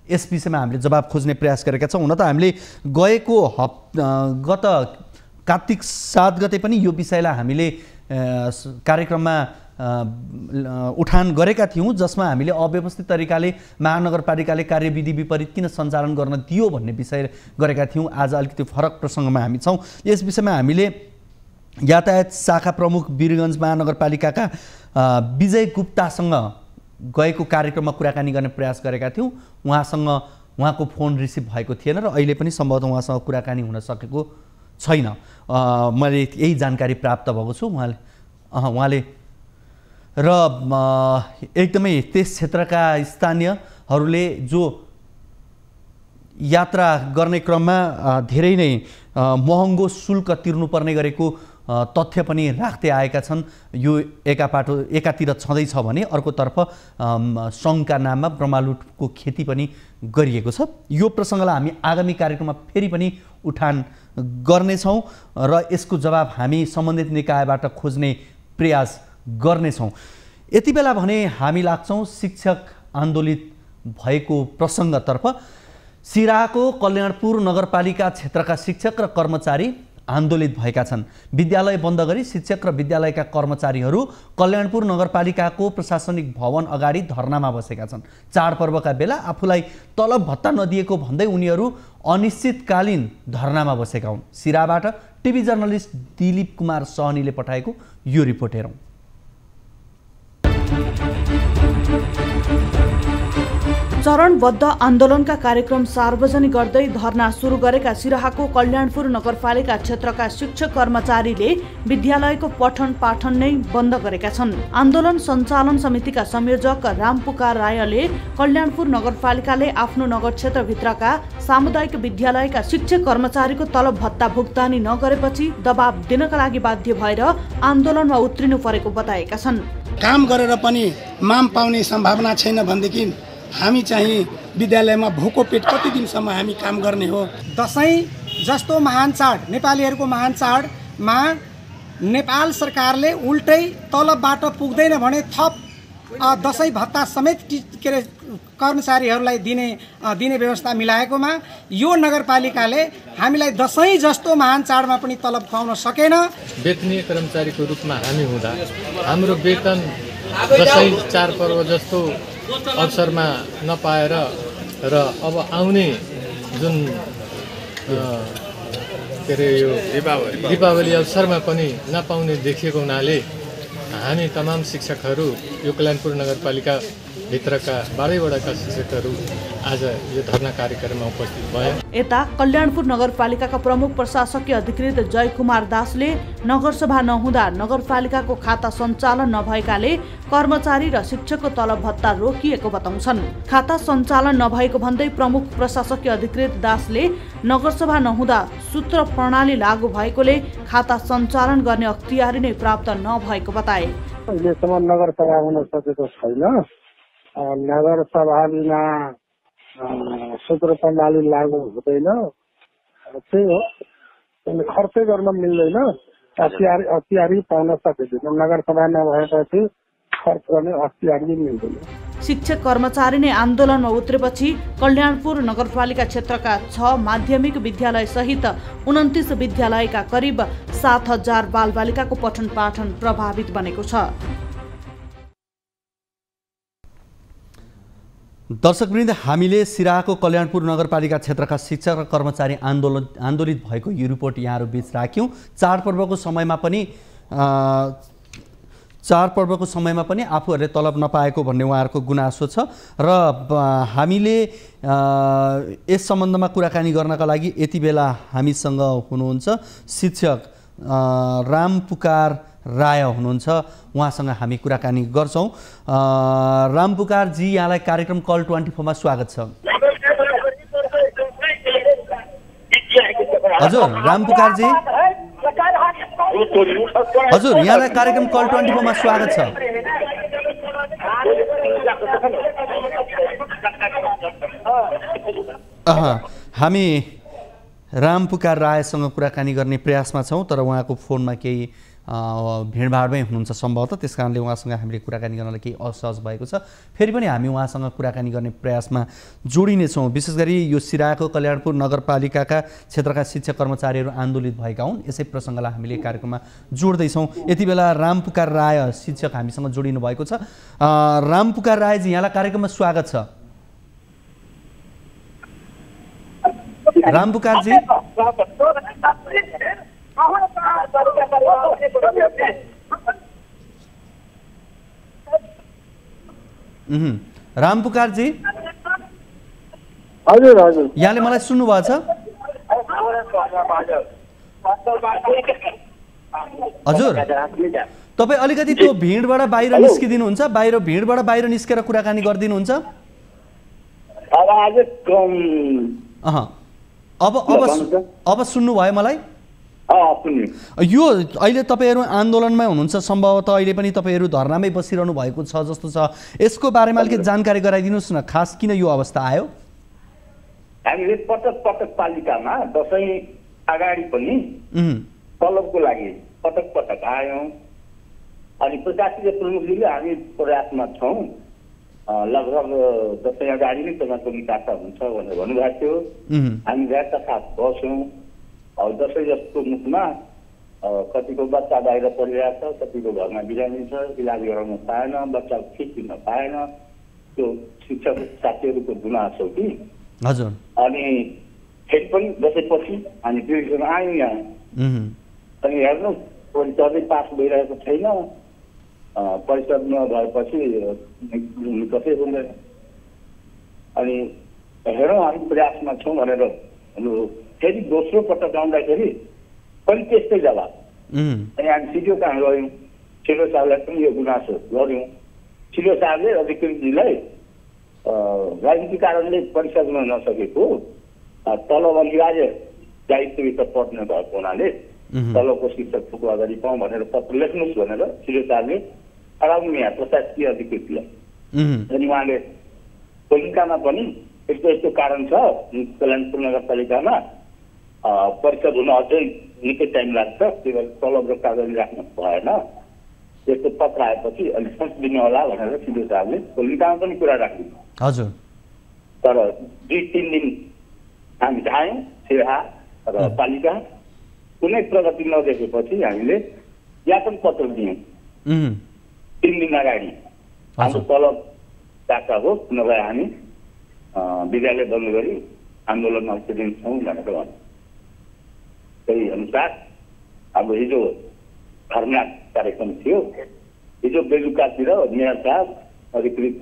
यस विषयमा हामीले जवाब खोज्ने प्रयास गरेका छौँ। हुन त हामीले गत कार्तिक 7 गते पनि यो विषयलाई हामीले कार्यक्रममा उठान गरेका थियौँ, जसमा हामीले अव्यवस्थित तरिकाले महानगरपालिकाले कार्यविधि विपरीत किन सञ्चालन गर्न दियो भन्ने विषय गरेका थियौँ। आज अलिकति फरक प्रसङ्गमा हामी छौँ। यस विषयमा हामीले यातायात शाखा प्रमुख वीरगञ्ज महानगरपालिकाका विजय गुप्तासँग गएको कार्यक्रममा कुराकानी गर्ने प्रयास गरेका थियौँ। उहाँसँग उहाँको फोन रिसिभ भएको थिएन र अहिले पनि सम्भवतः उहाँसँग कुराकानी हुन सकेको छैन। मैले यही जानकारी प्राप्त भएको छु। उहाँले र एकदमै त्यस क्षेत्रका स्थानीयहरूले जो यात्रा गर्ने क्रममा धेरै नै महँगो शुल्क तिर्नुपर्ने गरेको तथ्य पनि राख्दै आएका छन्। यो एकातिर छँदैछ भने अर्कोतर्फ सङ्घका नाममा ब्रह्मालुटको खेती पनि गरिएको छ। यो प्रसङ्गलाई हामी आगामी कार्यक्रममा फेरि पनि उठान गर्नेछौँ र यसको जवाब हामी सम्बन्धित निकायबाट खोज्ने प्रयास गर्नेछौँ। यति बेला भने हामी लाग्छौँ शिक्षक आन्दोलित भएको प्रसङ्गतर्फ। सिराहाको कल्याणपुर नगरपालिका क्षेत्रका शिक्षक र कर्मचारी आन्दोलित भएका छन्। विद्यालय बन्द गरी शिक्षक र विद्यालयका कर्मचारीहरू कल्याणपुर नगरपालिकाको प्रशासनिक भवन अगाडि धर्नामा बसेका छन्। चाडपर्वका बेला आफूलाई तलब भत्ता नदिएको भन्दै उनीहरू अनिश्चितकालीन धर्नामा बसेका हुन्। सिराहाबाट टिभी जर्नलिस्ट दिलीप कुमार सहनीले पठाएको यो रिपोर्ट हेरौँ। चरणबद्ध आन्दोलनका कार्यक्रम सार्वजनिक गर्दै धरना सुरु गरेका सिराहाको कल्याणपुर नगरपालिका क्षेत्रका शिक्षक कर्मचारीले विद्यालयको पठन पाठन नै बन्द गरेका छन्। आन्दोलन सञ्चालन समितिका संयोजक रामपुकार रायले कल्याणपुर नगरपालिकाले आफ्नो नगर क्षेत्रभित्रका सामुदायिक विद्यालयका शिक्षक कर्मचारीको तलब भत्ता भुक्तानी नगरेपछि दबाब दिनका लागि बाध्य भएर आन्दोलनमा उत्रिनु परेको बताएका छन्। काम गरेर पनि माम पाउने सम्भावना छैन भनेदेखि हामी चाहिँ विद्यालयमा भोको पेट कति दिनसम्म हामी काम गर्ने हो। दसैँ जस्तो महान चाड, नेपालीहरूको महान चाडमा नेपाल सरकारले उल्टै तलबबाट पुग्दैन भने थप दसैँ भत्ता समेत के अरे कर्मचारीहरूलाई दिने व्यवस्था मिलाएकोमा यो नगरपालिकाले हामीलाई दसैँ जस्तो महान चाडमा पनि तलब खुवाउन सकेन। वेतनीय कर्मचारीको रूपमा हामी हुँदा हाम्रो वेतन दसैँ चाडपर्व जस्तो अवसरमा नपाएर र अब आउने जुन के अरे यो दीपावली अवसरमा पनि नपाउने देखिएको हुनाले हामी तमाम शिक्षकहरू यो कल्याणपुर नगरपालिका भित्रका 12 वडाका शिक्षकहरू आज यो धरना कार्यक्रममा उपस्थित भए। यता कल्याणपुर नगरपालिकाका प्रमुख प्रशासकीय अधिकृत जयकुमार दासले नगरसभा नहुँदा नगरपालिकाको खाता सञ्चालन नभएकाले कर्मचारी र शिक्षकको तलब भत्ता रोकिएको बताउँछन्। खाता सञ्चालन नभएको भन्दै प्रमुख प्रशासकीय अधिकृत दासले नगरसभा नहुँदा सूत्र प्रणाली लागू भएकोले खाता सञ्चालन गर्ने अख्तियारी नै प्राप्त नभएको बताए। अहिलेसम्म नगरसभा हुन सकेको छैन। नगरसभा बिना सूत्र प्रणाली लागू हुँदैन, त्यही हो। खर्चै गर्न मिल्दैन, अख्तियारी पाउन सकिँदैन। नगरसभा नभएपछि खर्च गर्ने अख्तियारी मिल्दैन। शिक्षक कर्मचारी नै आन्दोलनमा उत्रेपछि कल्याणपुर नगरपालिका क्षेत्रका 6 माध्यमिक विद्यालय सहित 29 विद्यालयका करिब 7000 बालबालिकाको पठन पाठन प्रभावित बनेको छ। दर्शकवृन्द, हामीले सिराहाको कल्याणपुर नगरपालिका क्षेत्रका शिक्षक र कर्मचारी आन्दोलित भएको यो रिपोर्ट यहाँहरू बीच राख्यौँ। चाडपर्वको समयमा पनि आफूहरूले तलब नपाएको भन्ने उहाँहरूको गुनासो छ र हामीले यस सम्बन्धमा कुराकानी गर्नका लागि यति बेला हामीसँग हुनुहुन्छ शिक्षक रामपुकार राय हुनुहुन्छ। उहाँसँग हामी कुराकानी गर्छौँ। रामपुकारजी, यहाँलाई कार्यक्रम कल 24 मा स्वागत छ। हजुर रामपुकारजी, हजुर यहाँलाई कार्यक्रम कल 24 मा स्वागत छ। हामी रामपुकार रायसँग कुराकानी गर्ने प्रयासमा छौँ, तर उहाँको फोनमा केही भिडभाडमै हुनुहुन्छ सम्भवतः, त्यस कारणले उहाँसँग हामीले कुराकानी गर्नलाई केही असहज भएको छ। फेरि पनि हामी उहाँसँग कुराकानी गर्ने प्रयासमा जोडिनेछौँ। विशेष गरी यो सिराहाको कल्याणपुर नगरपालिकाका क्षेत्रका शिक्षक कर्मचारीहरू आन्दोलित भएका हुन्, यसै प्रसङ्गलाई हामीले कार्यक्रममा जोड्दैछौँ। यति बेला रामपुकार राय शिक्षक हामीसँग जोडिनु भएको छ। रामपुकार रायजी, यहाँलाई कार्यक्रममा स्वागत छ। रामपुकारजी, रामपुकारजी, हजुर हजुर यहाँले मलाई सुन्नुभएको छ हजुर तपाईँ अलिकति त्यो भिडबाट बाहिर निस्किदिनुहुन्छ भिडबाट बाहिर निस्केर कुराकानी गरिदिनुहुन्छ अब सुन्नुभयो मलाई यो अहिले तपाईँहरू आन्दोलनमै हुनुहुन्छ सम्भवतः अहिले पनि तपाईँहरू धरनामै बसिरहनु भएको छ जस्तो छ यसको बारेमा अलिकति जानकारी गराइदिनुहोस् न खास किन यो अवस्था आयो हामीले पटक पटक पालिकामा दसैँ अगाडि पनि तलबको लागि पटक पटक आयौँ अनि प्रशासकीय प्रमुखजीले हामी प्रयासमा छौँ लगभग दसैँ अगाडि नै तपाईँको निकासा हुन्छ भनेर भन्नुभएको थियो हामी व्याजका साथ बस्यौँ अब दसैँ जस्तो मुखमा कतिको बच्चा बाहिर पढिरहेको छ कतिको घरमा बिरामी छ इलाज गराउन पाएन बच्चा ठिक दिन पाएन त्यो शिक्षक साथीहरूको गुनासो कि हजुर अनि फेरि पनि दसैँपछि हामी दुईजना आयौँ यहाँ अनि हेर्नु परिचय पास भइरहेको छैन परिषद नभएपछि कसै हुँदैन अनि हेरौँ हामी प्रयासमा छौँ भनेर फेरि दोस्रो पटक आउँदाखेरि पनि त्यस्तै जवाब अनि हामी सिडिओ कहाँ गयौँ सिडिओ साहबलाई पनि यो गुनासो गऱ्यौँ सिडिओ साहबले अधिकृतजीलाई राजनीतिक कारणले परिषद हुन नसकेको तलब अनिवार्य दायित्वभित्र पर्ने भएको हुनाले तलबको शिक्षक फुको अगाडि पाउँ भनेर पत्र लेख्नुहोस् भनेर सिडिओ साहबले अराउनु यहाँ प्रशासकीय अधिकृतलाई अनि उहाँले कोलिकामा पनि यस्तो यस्तो कारण छ कल्याणपुर नगरपालिकामा परिषद हुन अझै निकै टाइम लाग्छ त्यही भएर तलब र कागज राख्नु भएन यस्तो पत्र आएपछि अलिक सोच दिनु होला भनेर सिडिओ साहबले कोलिकामा पनि कुरा राखिदिनु हजुर तर 2-3 दिन हामी धायौँ सेवा र पालिका कुनै प्रगति नदेखेपछि हामीले ज्ञापन पत्र दियौँ 3 दिन अगाडि हाम्रो तलब काट्टा हो नभए हामी विद्यालय बन्द गरी आन्दोलनमा उत्रिन्छौँ भनेर भन्यो त्यही अनुसार हाम्रो हिजो धरना कार्यक्रम थियो हिजो बेलुकातिर मेयर साहब अधिकृत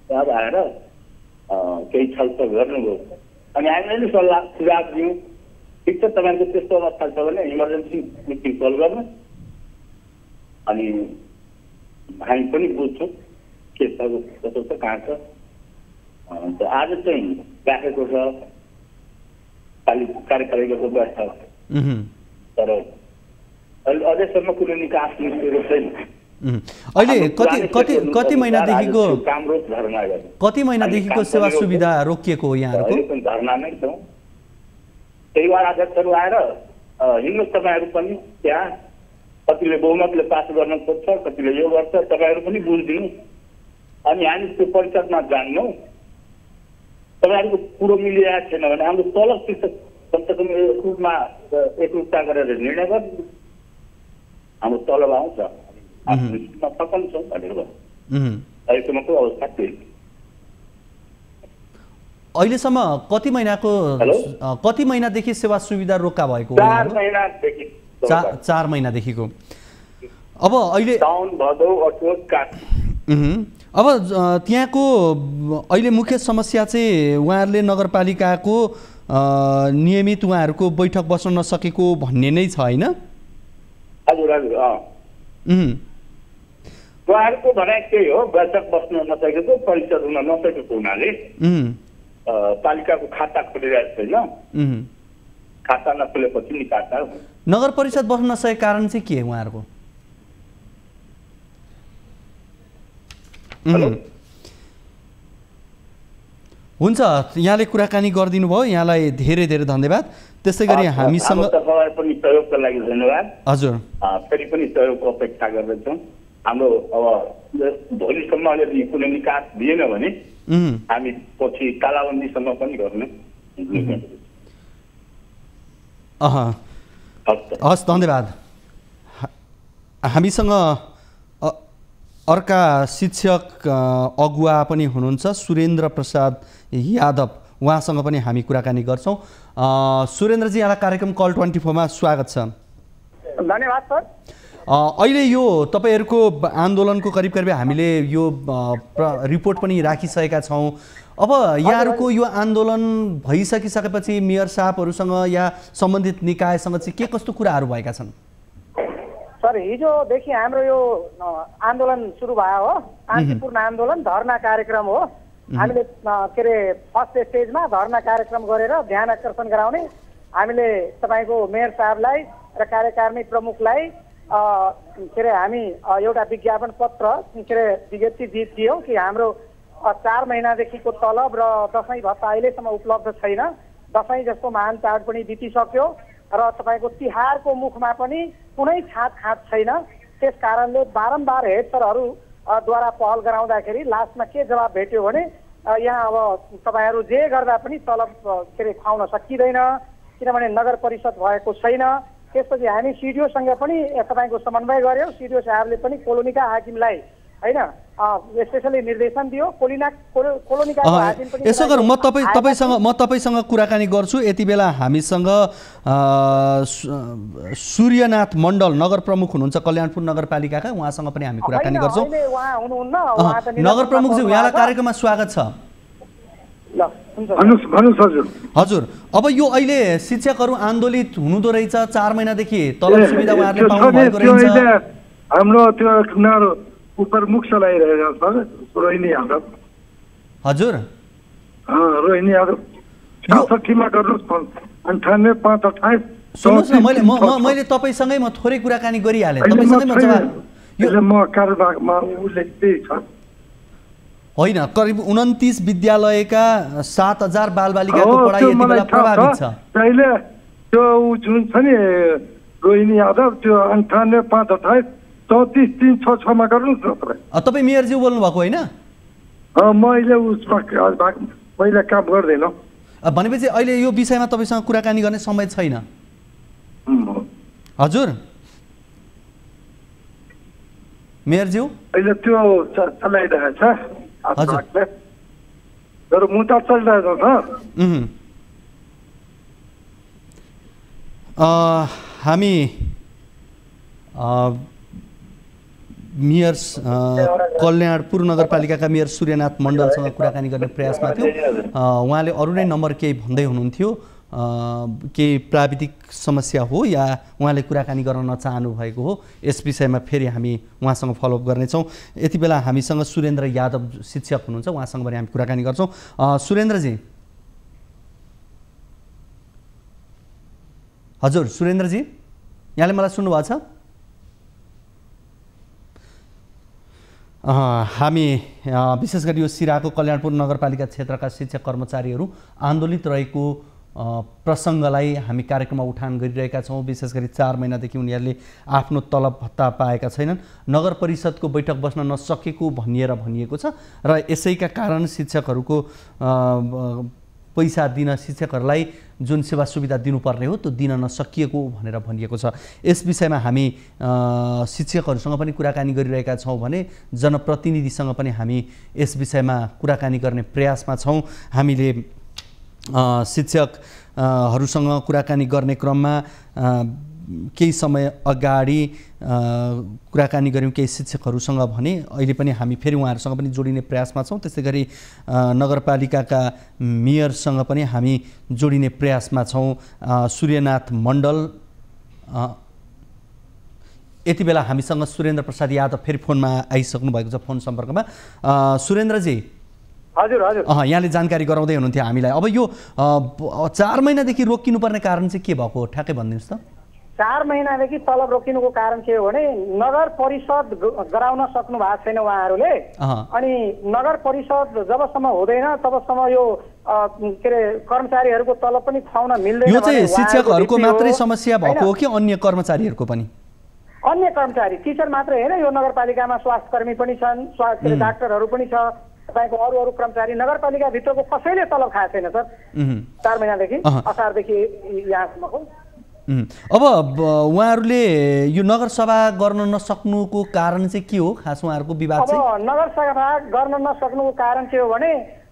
साहब आएर केही छलफल गर्नुभयो अनि हामीले नि सल्लाह सुझाव दियौँ ठिक छ तपाईँको त्यस्तो अवस्था छ भने इमर्जेन्सी मिटिङ कल गर्नु अनि हामी पनि बुझ्छौँ के छ कस्तो छ कहाँ छ आज चाहिँ राखेको छ कार्यपालिकाको बैठक तर अझैसम्म कुनै निकास निस्केको छैन अहिले कति महिनादेखिको कति महिनादेखिको सेवा सुविधा रोकिएको हो यहाँहरूको धरना नै छौँ त्यही भएर अध्यक्षहरू आएर हिँड्नुहोस् तपाईँहरू पनि त्यहाँ कतिले बहुमतले पास गर्न खोज्छ कतिले यो गर्छ तपाईँहरू पनि बुझिदिनु अनि हामी त्यो परिषदमा जान्नौँ तपाईँहरूको कुरो मिलिरहेको छैन भने हाम्रो तलब शिक्षक कमसेकम एकरूपता गरेर निर्णय गर्नु हाम्रो तलब आउँछ सफल छौँ भनेर भन्नु अहिलेसम्मको अवस्था त्यही अहिलेसम्म कति महिनादेखि सेवा सुविधा रोका भएको 4 महिनादेखि 4 महिनादेखिको अब अहिले अब त्यहाँको अहिले मुख्य समस्या चाहिँ उहाँहरूले नगरपालिकाको नियमित उहाँहरूको बैठक बस्न नसकेको भन्ने नै छ होइन हजुर हजुर उहाँहरूको भनाइ त्यही हो बैठक बस्न नसकेको परिषद हुन नसकेको हुनाले पालिकाको खाता खोलिरहेको छैन खाता नखोलेपछि निकासा नगर परिषद बस्न नसकेको कारण चाहिँ के हो उहाँहरूको हुन्छ यहाँले कुराकानी गरिदिनु भयो यहाँलाई धेरै धेरै धन्यवाद त्यसै गरी हामीसँग पनि सहयोगको लागि धन्यवाद हजुर फेरि पनि सहयोगको अपेक्षा गर्दछौँ हाम्रो अब भोलिसम्म यदि कुनै निकास दिएन भने हामी पछि तालाबन्दीसम्म पनि गर्ने हस् धन्यवाद हामीसँग अर्का शिक्षक अगुवा पनि हुनुहुन्छ सुरेन्द्र प्रसाद यादव उहाँसँग पनि हामी कुराकानी गर्छौँ सुरेन्द्रजी यहाँलाई कार्यक्रम कल 24 मा स्वागत छ धन्यवाद सर अहिले यो तपाईहरुको आन्दोलनको करिब करिब हामीले यो रिपोर्ट पनि राखिसकेका छौँ अब यहाँहरूको यो आन्दोलन भइसकिसकेपछि मेयर साहबहरूसँग या सम्बन्धित निकायसँग चाहिँ के कस्तो कुराहरू भएका छन्? सर हिजोदेखि हाम्रो यो आन्दोलन सुरु भयो हो, शान्तिपूर्ण आन्दोलन धरना कार्यक्रम हो। हामीले के अरे फर्स्ट स्टेजमा धरना कार्यक्रम गरेर ध्यान आकर्षण गराउने हामीले तपाईँको मेयर साहबलाई र कार्यकारिणी प्रमुखलाई के अरे हामी एउटा विज्ञापन पत्र के अरे विज्ञप्ति दियौँ कि हाम्रो 4 महिनादेखिको तलब र दसैँ भत्ता अहिलेसम्म उपलब्ध छैन। दसैँ जस्तो महान चाड पनि बितिसक्यो र तपाईँको तिहारको मुखमा पनि कुनै छाँट छैन। त्यस कारणले बारम्बार हेड सरहरूद्वारा पहल गराउँदाखेरि लास्टमा के जवाब भेट्यो भने यहाँ अब तपाईँहरू जे गर्दा पनि तलब के अरे खुवाउन सकिँदैन किनभने नगर परिषद भएको छैन। त्यसपछि हामी सिडिओसँग पनि तपाईँको समन्वय गऱ्यौँ। सिडिओ साहबले पनि कोलोनीका हाकिमलाई होइन स्पेसली निर्देशन दियो। कोलोनीका हाकिम पनि यसो गरौँ, म तपाईँसँग कुराकानी गर्छु। यति बेला हामीसँग सूर्यनाथ मण्डल नगर प्रमुख हुनुहुन्छ कल्याणपुर नगरपालिकाका, उहाँसँग पनि हामी कुराकानी गर्छौँ। नगर प्रमुखज्यू, यहाँलाई कार्यक्रममा स्वागत छ। हजुर, अब यो अहिले शिक्षकहरू आन्दोलित हुनुहुँदो रहेछ, 4 महिनादेखि तलब सुविधा उहाँहरूले पाउनु भएको रहेछ। हाम्रो त्यो उपर मुख चलाइरहेको छ रोहिणी यादव। हजुर रोहिणी यादव 66 गर्नुहोस् 98 5 28। सुन्नुहोस् न, मैले तपाईँसँगै म थोरै कुराकानी गरिहालेँ। तपाईँसँगै म कार्यभागमा उसले त्यही छ होइन, करिब 29 विद्यालयका 7000 बालबालिकाको पढाइ यति बेला प्रभावित छ। पहिले त्यो जुन छ नि रोहिणी यादव त्यो 98 5 28 34 3 6 6 मा गर्नुहोस् न तपाईँ। तपाईँ मेयरज्यू बोल्नु भएको होइन? मैले उसमा पहिला काम गर्दैन। भनेपछि अहिले यो विषयमा तपाईँसँग कुराकानी गर्ने समय छैन? हजुर मेयरज्यू अहिले त्यो चलाइरहेको छ। हजुर तर मुद्दा चलिरहेको छ। हामी मेयर कल्याणपुर नगरपालिकाका मेयर सूर्यनाथ मण्डलसँग कुराकानी गर्ने प्रयासमा थियो। उहाँले अरू नै नम्बर केही भन्दै हुनुहुन्थ्यो, केही प्राविधिक समस्या हो या उहाँले कुराकानी गर्न नचाहनु भएको हो, यस विषयमा फेरि हामी उहाँसँग फलोअप गर्नेछौँ। यति बेला हामीसँग सुरेन्द्र यादव शिक्षक हुनुहुन्छ, उहाँसँग पनि हामी कुराकानी गर्छौँ। सुरेन्द्रजी, हजुर सुरेन्द्रजी, यहाँले मलाई सुन्नुभएको छ? हामी विशेष गरी यो सिराको कल्याणपुर नगरपालिका क्षेत्रका शिक्षक कर्मचारीहरू आन्दोलित रहेको प्रसङ्गलाई हामी कार्यक्रममा उठान गरिरहेका छौँ। विशेष गरी 4 महिनादेखि उनीहरूले आफ्नो तलब भत्ता पाएका छैनन्, नगर परिषदको बैठक बस्न नसकेको भनिएको छ र यसैका कारण शिक्षकहरूको पैसा दिन, शिक्षकहरूलाई जुन सेवा सुविधा दिनुपर्ने हो त्यो दिन नसकिएको भनेर भनिएको छ। यस विषयमा हामी शिक्षकहरूसँग पनि कुराकानी गरिरहेका छौँ भने जनप्रतिनिधिसँग पनि हामी यस विषयमा कुराकानी गर्ने प्रयासमा छौँ। हामीले शिक्षकहरूसँग कुराकानी गर्ने क्रममा केही समय अगाडि कुराकानी गऱ्यौँ केही शिक्षकहरूसँग भने अहिले पनि हामी फेरि उहाँहरूसँग पनि जोडिने प्रयासमा छौँ। त्यसै गरी नगरपालिकाका मेयरसँग पनि हामी जोडिने प्रयासमा छौँ। सूर्यनाथ मण्डल यति बेला हामीसँग सुरेन्द्र प्रसाद यादव फेरि फोनमा आइसक्नु भएको छ, फोन सम्पर्कमा। सुरेन्द्रजी, हजुर हजुर, यहाँले जानकारी गराउँदै हुनुहुन्थ्यो हामीलाई। अब यो 4 महिनादेखि रोकिनुपर्ने कारण चाहिँ के भएको हो, ठ्याक्कै भनिदिनुहोस् त। 4 महिनादेखि तलब रोकिनुको कारण के हो भने नगर परिषद गराउन सक्नु भएको छैन उहाँहरूले। अनि नगर परिषद जबसम्म हुँदैन तबसम्म यो के अरे कर्मचारीहरूको तलब पनि खुवाउन मिल्दैन। यो चाहिँ शिक्षकहरूको मात्रै समस्या भएको हो कि अन्य कर्मचारीहरूको पनि? अन्य कर्मचारी, टिचर मात्रै होइन, यो नगरपालिकामा स्वास्थ्यकर्मी पनि छन्, स्वास्थ्य डाक्टरहरू पनि छ, तपाईँको अरू कर्मचारी नगरपालिकाभित्रको कसैले तलब खाएको छैन सर 4 महिनादेखि, असारदेखि यहाँसम्मको। अब उहाँहरूले यो नगरसभा गर्न नसक्नुको कारण चाहिँ के हो खास उहाँहरूको विवाद चाहिँ? अब नगरसभा गर्न नसक्नुको कारण के हो भने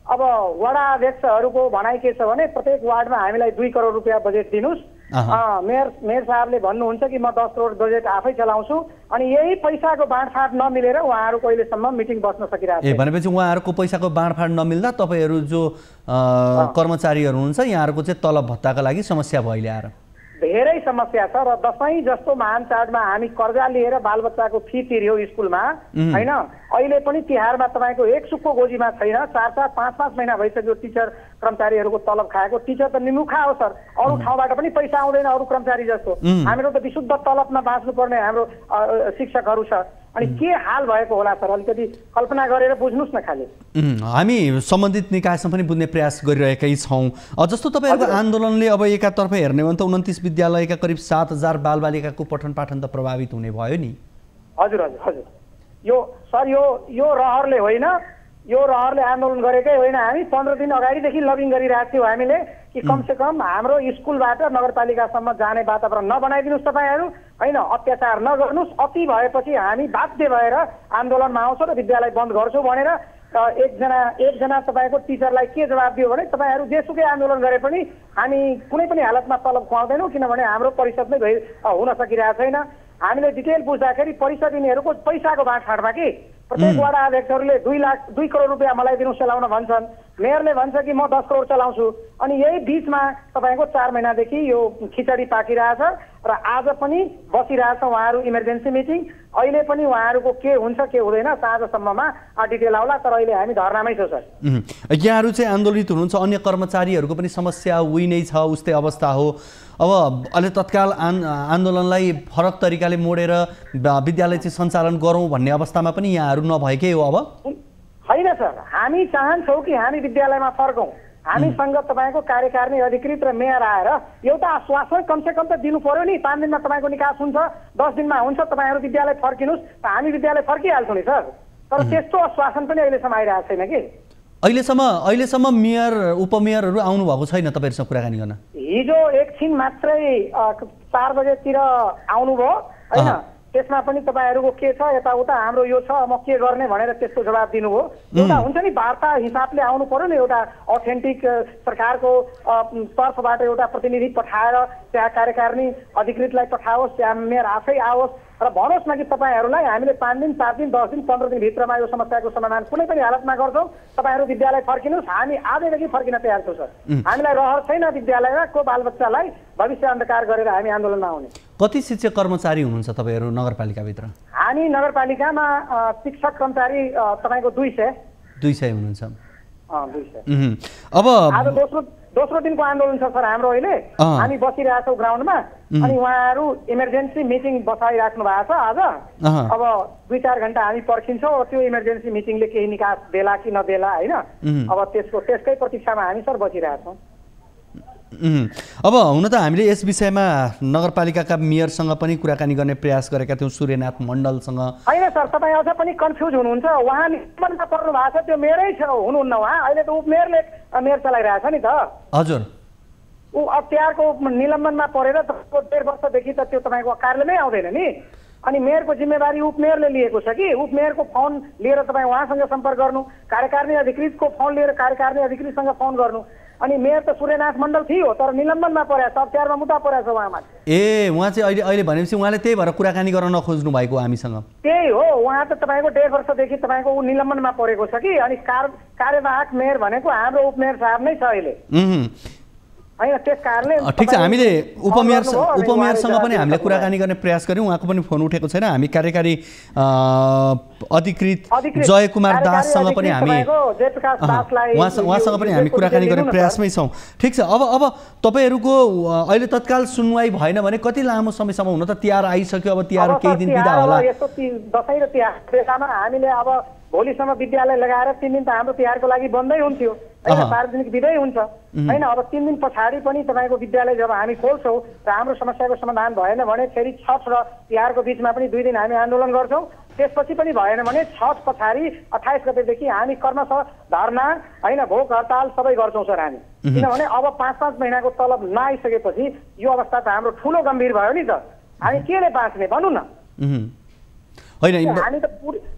अब वडा अध्यक्षहरूको भनाइ के छ भने प्रत्येक वार्डमा हामीलाई 2 करोड रुपियाँ बजेट दिनुहोस् मेयर साहबले भन्नुहुन्छ कि म 10 करोड बजेट आफै चलाउँछु अनि यही पैसाको बाँडफाँड नमिलेर उहाँहरूको अहिलेसम्म मिटिङ बस्न सकिरहेको छ। भनेपछि उहाँहरूको पैसाको बाँडफाँड नमिल्दा तपाईँहरू जो कर्मचारीहरू हुनुहुन्छ यहाँहरूको चाहिँ तलब भत्ताका लागि समस्या भयो अहिले आएर? धेरै समस्या छ र दसैँ जस्तो महान चाडमा हामी कर्जा लिएर बालबच्चाको फी तिर्यौँ स्कुलमा होइन। अहिले पनि तिहारमा तपाईँको एक सुक्को गोजीमा छैन। 4-4, 5-5 महिना भइसक्यो टिचर कर्मचारीहरूको तलब खाएको। टिचर त निमुखा हो सर, अरू ठाउँबाट पनि पैसा आउँदैन अरू कर्मचारी जस्तो। हाम्रो त विशुद्ध तलबमा बाँच्नुपर्ने हाम्रो शिक्षकहरू छ। अनि के हाल भएको होला सर, अलिकति कल्पना गरेर बुझ्नुहोस् न खालि। हामी सम्बन्धित निकायसँग पनि बुझ्ने प्रयास गरिरहेकै छौँ। जस्तो तपाईँहरूको आन्दोलनले अब एकातर्फ हेर्ने हो भने त 29 विद्यालयका करिब 7,000 बालबालिकाको पठन पाठन त प्रभावित हुने भयो नि। हजुर हजुर हजुर। यो सर यो रहरले होइन, यो रहरले आन्दोलन गरेकै होइन। हामी 15 दिन अगाडिदेखि लबिङ गरिरहेको थियौँ हामीले कि कमसेकम हाम्रो स्कुलबाट नगरपालिकासम्म जाने वातावरण नबनाइदिनुहोस् तपाईँहरू होइन, अत्याचार नगर्नुहोस्। अति भएपछि हामी बाध्य भएर आन्दोलनमा आउँछौँ र विद्यालय बन्द गर्छौँ भनेर एकजना तपाईँको टिचरलाई के जवाब दियो भने तपाईँहरू जेसुकै आन्दोलन गरे पनि हामी कुनै पनि हालतमा तलब खुवाउँदैनौँ किनभने हाम्रो परिषद नै हुन सकिरहेको छैन। हामीले डिटेल बुझ्दाखेरि परिषद यिनीहरूको पैसाको बाँडफाँडमा कि प्रत्येक वडा अध्यक्षहरूले 2 करोड रुपियाँ मलाई दिनुहोस् चलाउन भन्छन्। मेयरले भन्छ कि म 10 करोड चलाउँछु। अनि यही बिचमा तपाईँको 4 महिनादेखि यो खिचडी पाकिरहेछ र आज पनि बसिरहेछ उहाँहरू इमर्जेन्सी मिटिङ। अहिले पनि उहाँहरूको के हुन्छ के हुँदैन साँझसम्ममा डिटेल आउला, तर अहिले हामी धरनामै छौँ सर। यहाँहरू चाहिँ आन्दोलित हुनुहुन्छ, अन्य कर्मचारीहरूको पनि समस्या उही नै छ, उस्तै अवस्था हो। अब अहिले तत्काल आन्दोलनलाई फरक तरिकाले मोडेर विद्यालय चाहिँ सञ्चालन गरौँ भन्ने अवस्थामा पनि यहाँहरू नभएकै हो अब? होइन सर, हामी चाहन्छौँ कि हामी विद्यालयमा फर्कौँ। हामीसँग तपाईँको कार्यकारिणी अधिकृत र मेयर आएर एउटा आश्वासन कमसेकम त दिनु पर्यो नि। 5 दिनमा तपाईँको निकास हुन्छ, 10 दिनमा हुन्छ, तपाईँहरू विद्यालय फर्किनुहोस्, हामी विद्यालय फर्किहाल्छौँ नि सर। तर त्यस्तो आश्वासन पनि अहिलेसम्म आइरहेको छैन कि। अहिलेसम्म मेयर उपमेयरहरू आउनुभएको छैन तपाईँहरूसँग कुराकानी गर्न? हिजो एकछिन मात्रै 4 बजेतिर आउनुभयो होइन। त्यसमा पनि तपाईँहरूको के छ यताउता हाम्रो यो छ म के गर्ने भनेर त्यसको जवाब दिनुभयो। एउटा हुन्छ नि वार्ता हिसाबले आउनु पर्यो नि, एउटा अथेन्टिक सरकारको तर्फबाट एउटा प्रतिनिधि पठाएर त्यहाँ कार्यकारिणी अधिकृतलाई पठाओस्, त्यहाँ मेयर आफै आओस् र भनोस् न कि तपाईँहरूलाई हामीले 5 दिन 7 दिन 10 दिन 15 दिन भित्रमा यो समस्याको समाधान कुनै पनि हालतमा गर्छौँ, तपाईँहरू विद्यालय फर्किनुहोस्। हामी आजैदेखि फर्किन तयार छौँ सर। हामीलाई रहर छैन विद्यालयमा को बालबच्चालाई भविष्य अन्धकार गरेर हामी आन्दोलनमा आउने। कति शिक्षक कर्मचारी हुनुहुन्छ तपाईँहरू नगरपालिकाभित्र? हामी नगरपालिकामा शिक्षक कर्मचारी तपाईँको 200 हुनुहुन्छ। 200। अब आज दोस्रो दिनको आन्दोलन छ सर हाम्रो। अहिले हामी बसिरहेछौँ ग्राउन्डमा अनि उहाँहरू इमर्जेन्सी मिटिङ बसाइराख्नु भएको छ आज। अब 2-4 घण्टा हामी पर्खिन्छौँ त्यो इमर्जेन्सी मिटिङले केही निकास देला कि नदेला होइन। अब त्यसकै प्रतीक्षामा हामी सर बसिरहेछौँ। अब हुन त हामीले यस विषयमा नगरपालिकाका मेयरसँग पनि कुराकानी गर्ने प्रयास गरेका थियौँ, सूर्यनाथ मण्डलसँग। होइन सर, तपाईँ अझ पनि कन्फ्युज हुनुहुन्छ। उहाँ निलम्बनमा पर्नु भएको छ, त्यो मेयरै हुनुहुन्न उहाँ। अहिले त उपमेयरले मेयर चलाइरहेछ नि त। हजुर, ऊ अख्तियारको निलम्बनमा परेर 1.5 वर्षदेखि त त्यो तपाईँको कार्यालयमै आउँदैन नि। अनि मेयरको जिम्मेवारी उपमेयरले लिएको छ कि उपमेयरको फोन लिएर तपाईँ उहाँसँग सम्पर्क गर्नु, कार्यकारिणी अधिकृतको फोन लिएर कार्यकारिणी अधिकृतसँग फोन गर्नु। अनि मेयर त सूर्यनाथ मण्डल थियो तर निलम्बनमा परेछ, अख्तियारमा मुद्दा परेछ उहाँमा। उहाँ चाहिँ अहिले भनेपछि उहाँले त्यही भएर कुराकानी गर्न नखोज्नु भएको हामीसँग? त्यही हो, उहाँ त तपाईँको 1.5 वर्षदेखि तपाईँको ऊ निलम्बनमा परेको छ कि। अनि कार्यवाहक मेयर भनेको हाम्रो उपमेयर साहब नै छ अहिले होइन। त्यस कारणले ठिक छ, हामीले उपमेयरसँग पनि हामीले कुराकानी गर्ने प्रयास गऱ्यौँ, उहाँको पनि फोन उठेको छैन। हामी कार्यकारी अधिकृत जय कुमार दाससँग पनि उहाँसँग पनि हामी कुराकानी गर्ने प्रयासमै छौँ। ठिक छ, अब तपाईँहरूको अहिले तत्काल सुनवाई भएन भने कति लामो समयसम्म? हुन त तिहार आइसक्यो, अब तिहार केही दिन बिदा होला। यस्तो दसैँ र तिहार बेलामा हामीले अब भोलिसम्म विद्यालय लगाएर 3 दिन त हाम्रो तिहारको लागि बन्दै हुन्थ्यो होइन, सार्वजनिक बिदै हुन्छ होइन। अब 3 दिन पछाडि पनि तपाईँको विद्यालय जब हामी खोल्छौँ र हाम्रो समस्याको समाधान भएन भने फेरि छठ र तिहारको बिचमा पनि 2 दिन हामी आन्दोलन गर्छौँ। त्यसपछि पनि भएन भने छठ पछाडि 28 गतेदेखि हामी कर्मशः धरना होइन, भोक हडताल सबै गर्छौँ सर हामी। किनभने अब 5-5 महिनाको तलब नआइसकेपछि यो अवस्था त हाम्रो ठुलो गम्भीर भयो नि त। हामी केले बाँच्ने भन्नु न? होइन, हामी त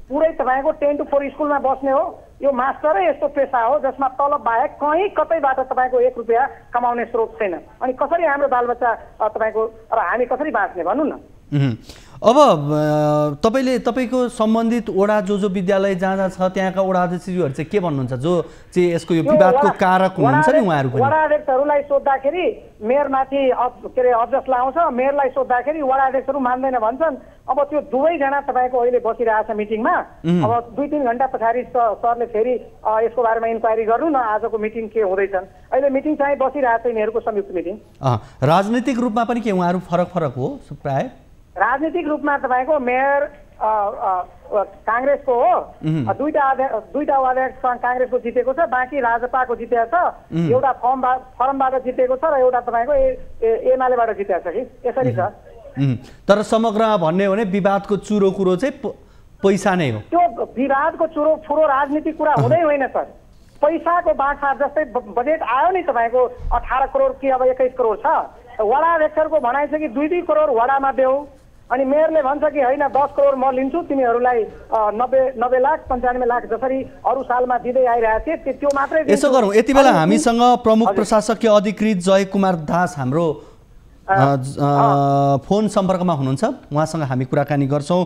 पुरै तपाईँको 10 to 4 स्कुलमा बस्ने हो। यो मास्टरै यस्तो पेसा हो जसमा तलब बाहेक कहीँ कतैबाट तपाईँको 1 रुपियाँ कमाउने स्रोत छैन। अनि कसरी हाम्रो बालबच्चा तपाईँको र हामी कसरी बाँच्ने भन्नु न। अब तपाईँको सम्बन्धित वडा जो विद्यालय जहाँ छ त्यहाँका वडा अध्यक्षज्यूहरू चाहिँ के भन्नुहुन्छ, जो चाहिँ यसको यो विवादको कारक हुनुहुन्छ नि उहाँहरू पनि? वडा अध्यक्षहरूलाई सोद्धाखेरि मेयरमाथि के अरे अब्जस लाउँछ, मेयरलाई सोद्धाखेरि वडा अध्यक्षहरू मान्दैन भन्छन्। अब त्यो दुवैजना तपाईँको अहिले बसिरहेछ मिटिङमा। अब 2-3 घण्टा पछाडि सरले फेरि यसको बारेमा इन्क्वायरी गर्नु न, आजको मिटिङ के हुँदैछन्। अहिले मिटिङ चाहिँ बसिरहेछ यिनीहरूको संयुक्त मिटिङ। राजनीतिक रूपमा पनि के उहाँहरू फरक हो प्राय? राजनीतिक रूपमा तपाईँको मेयर काङ्ग्रेसको हो, दुईटा अध्यक्ष काङ्ग्रेसको जितेको छ, बाँकी राजपाको जितेको छ, एउटा फर्मबाट जितेको छ र एउटा तपाईँको एमालेबाट जितेको छ कि यसरी छ। तर समग्रमा भन्ने हो भने विवादको चुरो कुरो चाहिँ पैसा नै हो। त्यो विवादको चुरो राजनीतिक कुरा हुँदै होइन सर। पैसाको बाँडफाँड जस्तै बजेट आयो नि तपाईँको 18 करोड कि अब 21 करोड छ। वडा अध्यक्षहरूको भनाइ छ कि 2-2 करोड वडामा देऊ, अनि मेयरले भन्छ कि होइन 10 करोड म लिन्छु, तिमीहरूलाई 90 लाख 95 लाख जसरी अरू सालमा दिँदै आइरहेको थिए त्यो मात्रै। यसो गरौँ, यति बेला हामीसँग प्रमुख प्रशासकीय अधिकृत जय कुमार दास हाम्रो फोन सम्पर्कमा हुनुहुन्छ, उहाँसँग हामी कुराकानी गर्छौँ।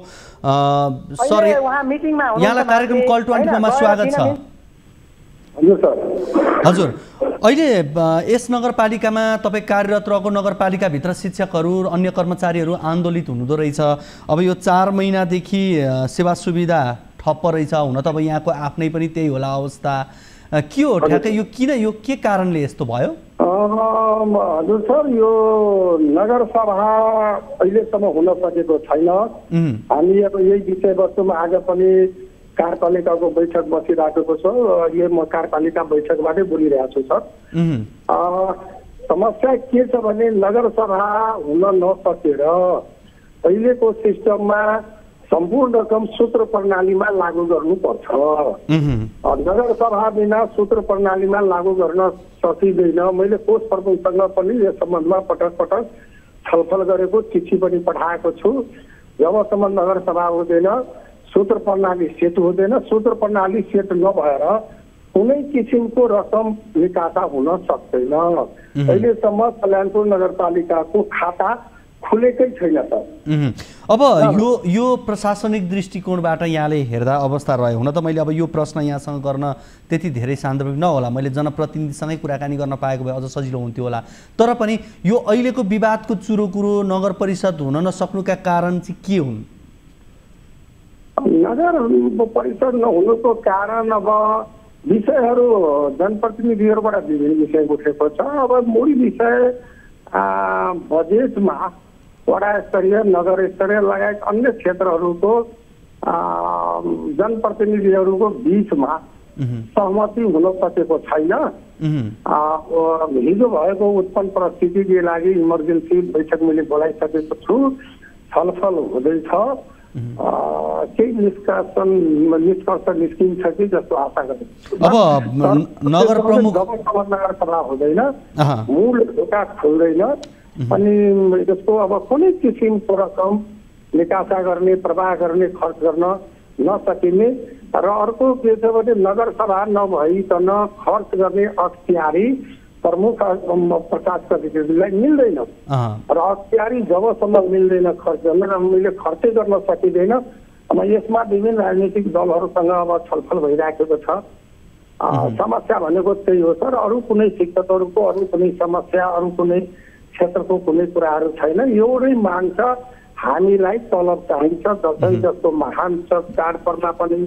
सर यहाँलाई कार्यक्रम कल 24 मा स्वागत छ। हजुर, अहिले यस नगरपालिकामा तपाईँ कार्यरत रहेको नगरपालिकाभित्र शिक्षकहरू अन्य कर्मचारीहरू आन्दोलित हुनुहुँदो रहेछ। अब यो 4 महिनादेखि सेवा सुविधा ठप्प रहेछ। हुन त अब यहाँको आफ्नै पनि त्यही होला अवस्था। के हो ठ्याक्कै यो किन, यो के कारणले यस्तो भयो? हजुर सर, यो नगरसभा अहिलेसम्म हुन सकेको छैन। हामी अब यही विषयवस्तुमा आज पनि कार्यपालिकाको बैठक बसिराखेको छ। यो म कार्यपालिका बैठकबाटै बोलिरहेको छु सर। समस्या के छ भने नगरसभा हुन नसकेर अहिलेको सिस्टममा सम्पूर्ण रकम सूत्र प्रणालीमा लागू गर्नुपर्छ। नगरसभा बिना सूत्र प्रणालीमा लागू गर्न सकिँदैन। मैले कोष प्रमुखसँग पनि यस सम्बन्धमा पटक छलफल गरेको, चिठी पनि पठाएको छु। जबसम्म नगरसभा हुँदैन, सूत्र प्रणाली सेट हुँदैन, सूत्र प्रणाली सेट नभएर कुनै किसिमको रकम निकासा हुन सक्दैन। अहिलेसम्म कल्याणपुर नगरपालिकाको खाता खुलेकै छैन सर। अब यो प्रशासनिक दृष्टिकोणबाट यहाँले हेर्दा अवस्था रह्यो। हुन त मैले अब यो प्रश्न यहाँसँग गर्न त्यति धेरै सान्दर्भिक नहोला, मैले जनप्रतिनिधिसँगै कुराकानी गर्न पाएको भए अझ सजिलो हुन्थ्यो होला। तर पनि यो अहिलेको विवादको चुरो कुरो नगर परिषद हुन नसक्नुका कारण चाहिँ के हुन्? नगर परिषद नहुनुको कारण अब विषयहरू जनप्रतिनिधिहरूबाट विभिन्न विषय उठेको छ। अब मूल विषय बजेटमा वडा स्तरीय, नगर स्तरीय लगायत अन्य क्षेत्रहरूको जनप्रतिनिधिहरूको बिचमा सहमति हुन सकेको छैन। हिजो भएको उत्पन्न परिस्थितिको लागि इमर्जेन्सी बैठक मैले बोलाइसकेको छु, छलफल हुँदैछ। केही निष्कर्ष निस्किन्छ कि जस्तो आशा गर्छु। अब नगर प्रमुख नगरसभा हुँदैन, मूल ढोका खुल्दैन, अनि यसको अब कुनै किसिमको रकम निकासा गर्ने, प्रवाह गर्ने, खर्च गर्न नसकिने र अर्को के छ भने नगरसभा नभइकन खर्च गर्ने अख्तियारी प्रमुख प्रशासक अधिकारीलाई मिल्दैन र अख्तियारी जबसम्म मिल्दैन खर्च गर्न, हामीले खर्चै गर्न सकिँदैन। अब यसमा विभिन्न राजनीतिक दलहरूसँग अब छलफल भइराखेको छ। समस्या भनेको त्यही हो सर, अरू कुनै शिक्षकहरूको अरू कुनै समस्या, अरू कुनै क्षेत्रको कुनै कुराहरू छैन। एउटै माग छ, हामीलाई तलब चाहिन्छ। दसैँ जस्तो महान चाडपर्वमा पनि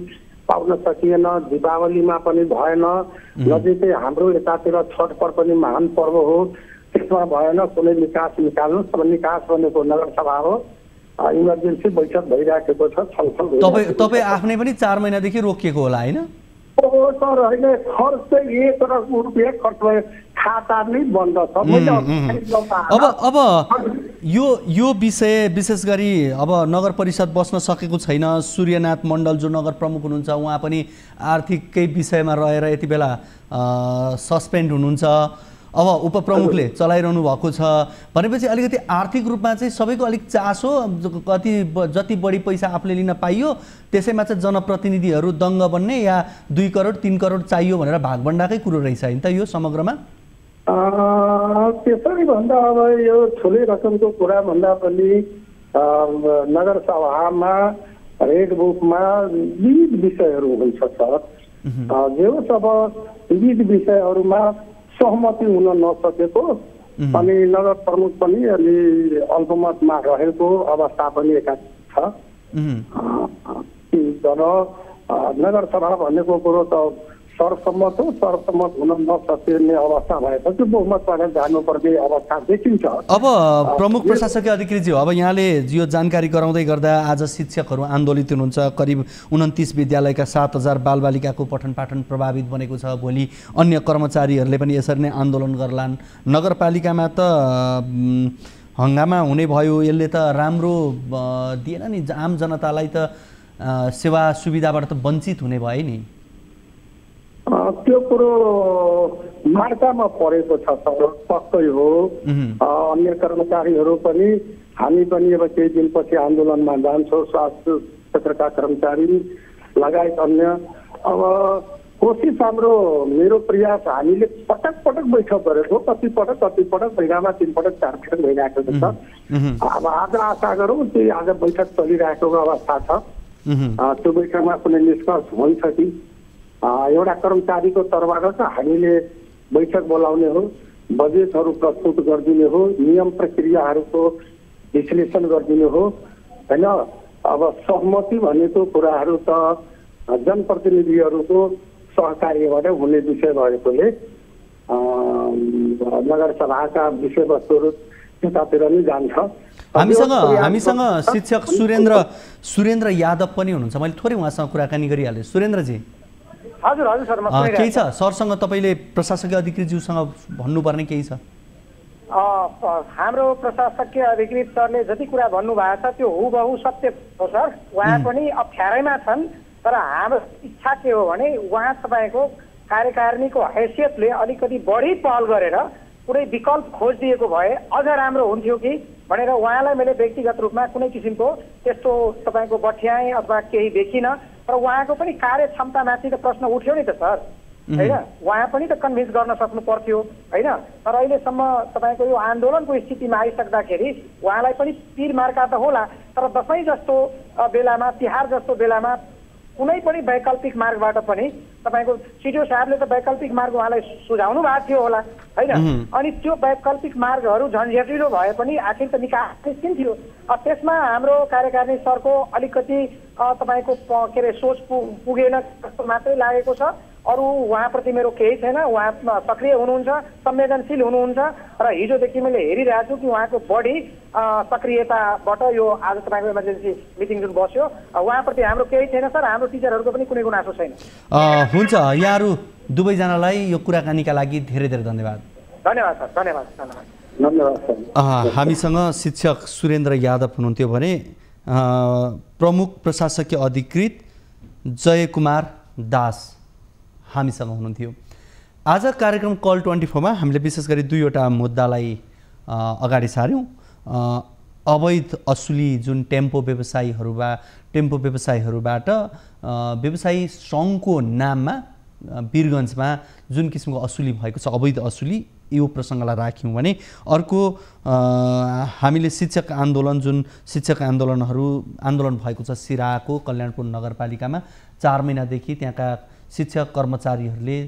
पाउन सकिएन, दीपावलीमा पनि भएन, नजिकै हाम्रो यतातिर छठ पर्व पनि महान पर्व हो, त्यसमा भएन। कुनै निकास निकाल्नुहोस्। अब निकास भनेको नगरसभा हो। इमर्जेन्सी बैठक भइराखेको छ, छलफल। तपाईँ आफ्नै पनि 4 महिनादेखि रोकिएको होला होइन? सर होइन, खर्च चाहिँ 1 करोड रुपियाँ खर्च भयो, खाता नै बन्द छ। अब यो विषय विशेष गरी अब नगर परिषद बस्न सकेको छैन। सूर्यनाथ मण्डल जो नगर प्रमुख हुनुहुन्छ उहाँ पनि आर्थिककै विषयमा रहेर यति बेला सस्पेन्ड हुनुहुन्छ। अब उपप्रमुखले चलाइरहनु भएको छ भनेपछि अलिकति आर्थिक रूपमा चाहिँ सबैको अलिक चासो जति बढी पैसा आफूले लिन पाइयो त्यसैमा चाहिँ जनप्रतिनिधिहरू दङ्ग बन्ने या 2 करोड 3 करोड चाहियो भनेर भागभण्डाकै कुरो रहेछ हैन त यो समग्रमा त्यसरी भन्दा अब यो ठुलै रकमको कुरा भन्दा पनि नगरसभामा रेड बुकमा विविध विषयहरू हुन्छ सर जो सब विविध विषयहरूमा सहमति हुन नसकेको अनि नगर प्रमुख पनि अलि अल्पमतमा रहेको अवस्था पनि एकाधिक छ तर नगरसभा भनेको कुरो त सर्वसम्मत हो सर्वसम्मत हुन नसकिने अवस्था भएपछि बहुमतबाट जानुपर्ने अवस्था देखिन्छ अब प्रमुख प्रशासकीय अधिकृतज्यू अब यहाँले यो जानकारी गराउँदै गर्दा आज शिक्षकहरू आन्दोलित हुनुहुन्छ करिब 29 विद्यालयका 7000 बालबालिकाको पठन पाठन प्रभावित बनेको छ भोलि अन्य कर्मचारीहरूले पनि यसरी नै आन्दोलन गर्लान् नगरपालिकामा त हंगामा हुने भयो यसले त राम्रो दिएन नि आम जनतालाई त सेवा सुविधाबाट त वञ्चित हुने भयो नि त्यो कुरो मार्कामा परेको छ सर पक्कै हो अन्य कर्मचारीहरू पनि हामी पनि अब केही दिनपछि आन्दोलनमा जान्छौँ स्वास्थ्य क्षेत्रका कर्मचारी लगायत अन्य अब कोसिस हाम्रो मेरो प्रयास हामीले पटक पटक बैठक गरेको कति पटक महिनामा 3 पटक 4 पटक भइरहेको छ अब आज आशा गरौँ त्यो आज बैठक चलिरहेको अवस्था छ त्यो बैठकमा कुनै निष्कर्ष हुन्छ कि एउटा कर्मचारीको तर्फबाट त हामीले बैठक बोलाउने हो बजेटहरू प्रस्तुत गरिदिने हो नियम प्रक्रियाहरूको विश्लेषण गरिदिने हो हैन अब सहमति भनेको कुराहरू त जनप्रतिनिधिहरूको सहकार्यबाट हुने विषय भएकोले नगरसभाका विषयवस्तुहरू त्यतातिर नै जान्छ हामीसँग शिक्षक सुरेन्द्र यादव पनि हुनुहुन्छ मैले थोरै उहाँसँग कुराकानी गरिहालेँ सुरेन्द्रजी हजुर हजुर सर म केही छ सरसँग तपाईले प्रशासकीय अधिकृतज्यूसँग भन्नुपर्ने केही छ हाम्रो प्रशासकीय अधिकृत सरले जति कुरा भन्नुभएको छ त्यो हुबहु सत्य हो सर उहाँ पनि अप्ठ्यारैमा छन् तर हाम्रो इच्छा के हो भने उहाँ तपाईँको कार्यकारिणीको हैसियतले अलिकति बढी पहल गरेर कुनै विकल्प खोजिदिएको भए अझ राम्रो हुन्थ्यो कि भनेर उहाँलाई मैले व्यक्तिगत रूपमा कुनै किसिमको त्यस्तो तपाईँको बठ्याएँ अथवा केही देखिनँ तर उहाँको पनि कार्य क्षमतामाथि त प्रश्न उठ्यो नि त सर होइन उहाँ पनि त कन्भिन्स गर्न सक्नु पर्थ्यो होइन तर अहिलेसम्म तपाईँको यो आन्दोलनको स्थितिमा आइसक्दाखेरि उहाँलाई पनि पिर मार्का त होला तर दसैँ जस्तो बेलामा तिहार जस्तो बेलामा कुनै पनि वैकल्पिक मार्गबाट पनि तपाईँको सिडिओ साहबले त वैकल्पिक मार्ग उहाँलाई सुझाउनु भएको थियो होला होइन अनि त्यो वैकल्पिक मार्गहरू झन्झटिलो भए पनि आखिर त निकास निस्किन्थ्यो त्यसमा हाम्रो कार्यकारिणी सरको अलिकति तपाईँको के अरे सोच पुगेन जस्तो मात्रै लागेको छ अरू उहाँप्रति मेरो केही छैन उहाँ सक्रिय हुनुहुन्छ संवेदनशील हुनुहुन्छ र हिजोदेखि मैले हेरिरहेको छु कि उहाँको बढी सक्रियताबाट यो आज तपाईँको इमर्जेन्सी मिटिङ जुन बस्यो उहाँप्रति हाम्रो केही छैन सर हाम्रो टिचरहरूको पनि कुनै गुनासो छैन हुन्छ यहाँहरू दुवैजनालाई यो कुराकानीका लागि धेरै धेरै धन्यवाद धन्यवाद सर धन्यवाद हामीसँग शिक्षक सुरेन्द्र यादव हुनुहुन्थ्यो भने प्रमुख प्रशासकीय अधिकृत जयकुमार दास हामीसँग हुनुहुन्थ्यो आज कार्यक्रम कल 24 मा हामीले विशेष गरी दुईवटा मुद्दालाई अगाडि सार्यौं अवैध असुली जुन टेम्पो व्यवसायीहरूबाट व्यवसायी सङ्घको नाममा वीरगञ्जमा जुन किसिमको असुली भएको छ अवैध असुली यो प्रसङ्गलाई राख्यौं भने अर्को हामीले शिक्षक आन्दोलन जुन शिक्षक आन्दोलन भएको छ सिराहाको कल्याणपुर नगरपालिकामा 4 महिनादेखि त्यहाँका शिक्षक कर्मचारीहरूले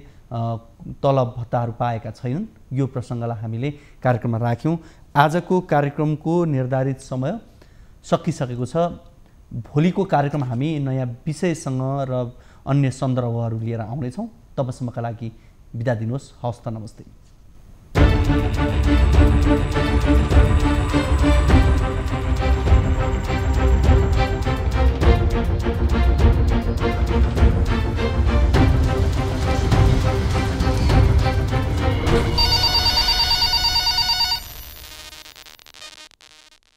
तलब भत्ताहरू पाएका छैनन् यो प्रसङ्गलाई हामीले कार्यक्रममा राख्यौं आजको कार्यक्रमको निर्धारित समय सकिसकेको छ भोलिको कार्यक्रम हामी नयाँ विषयसँग र अन्य सन्दर्भहरू लिएर आउनेछौं तबसम्मका लागि बिदा दिनुहोस् हवस् त नमस्ते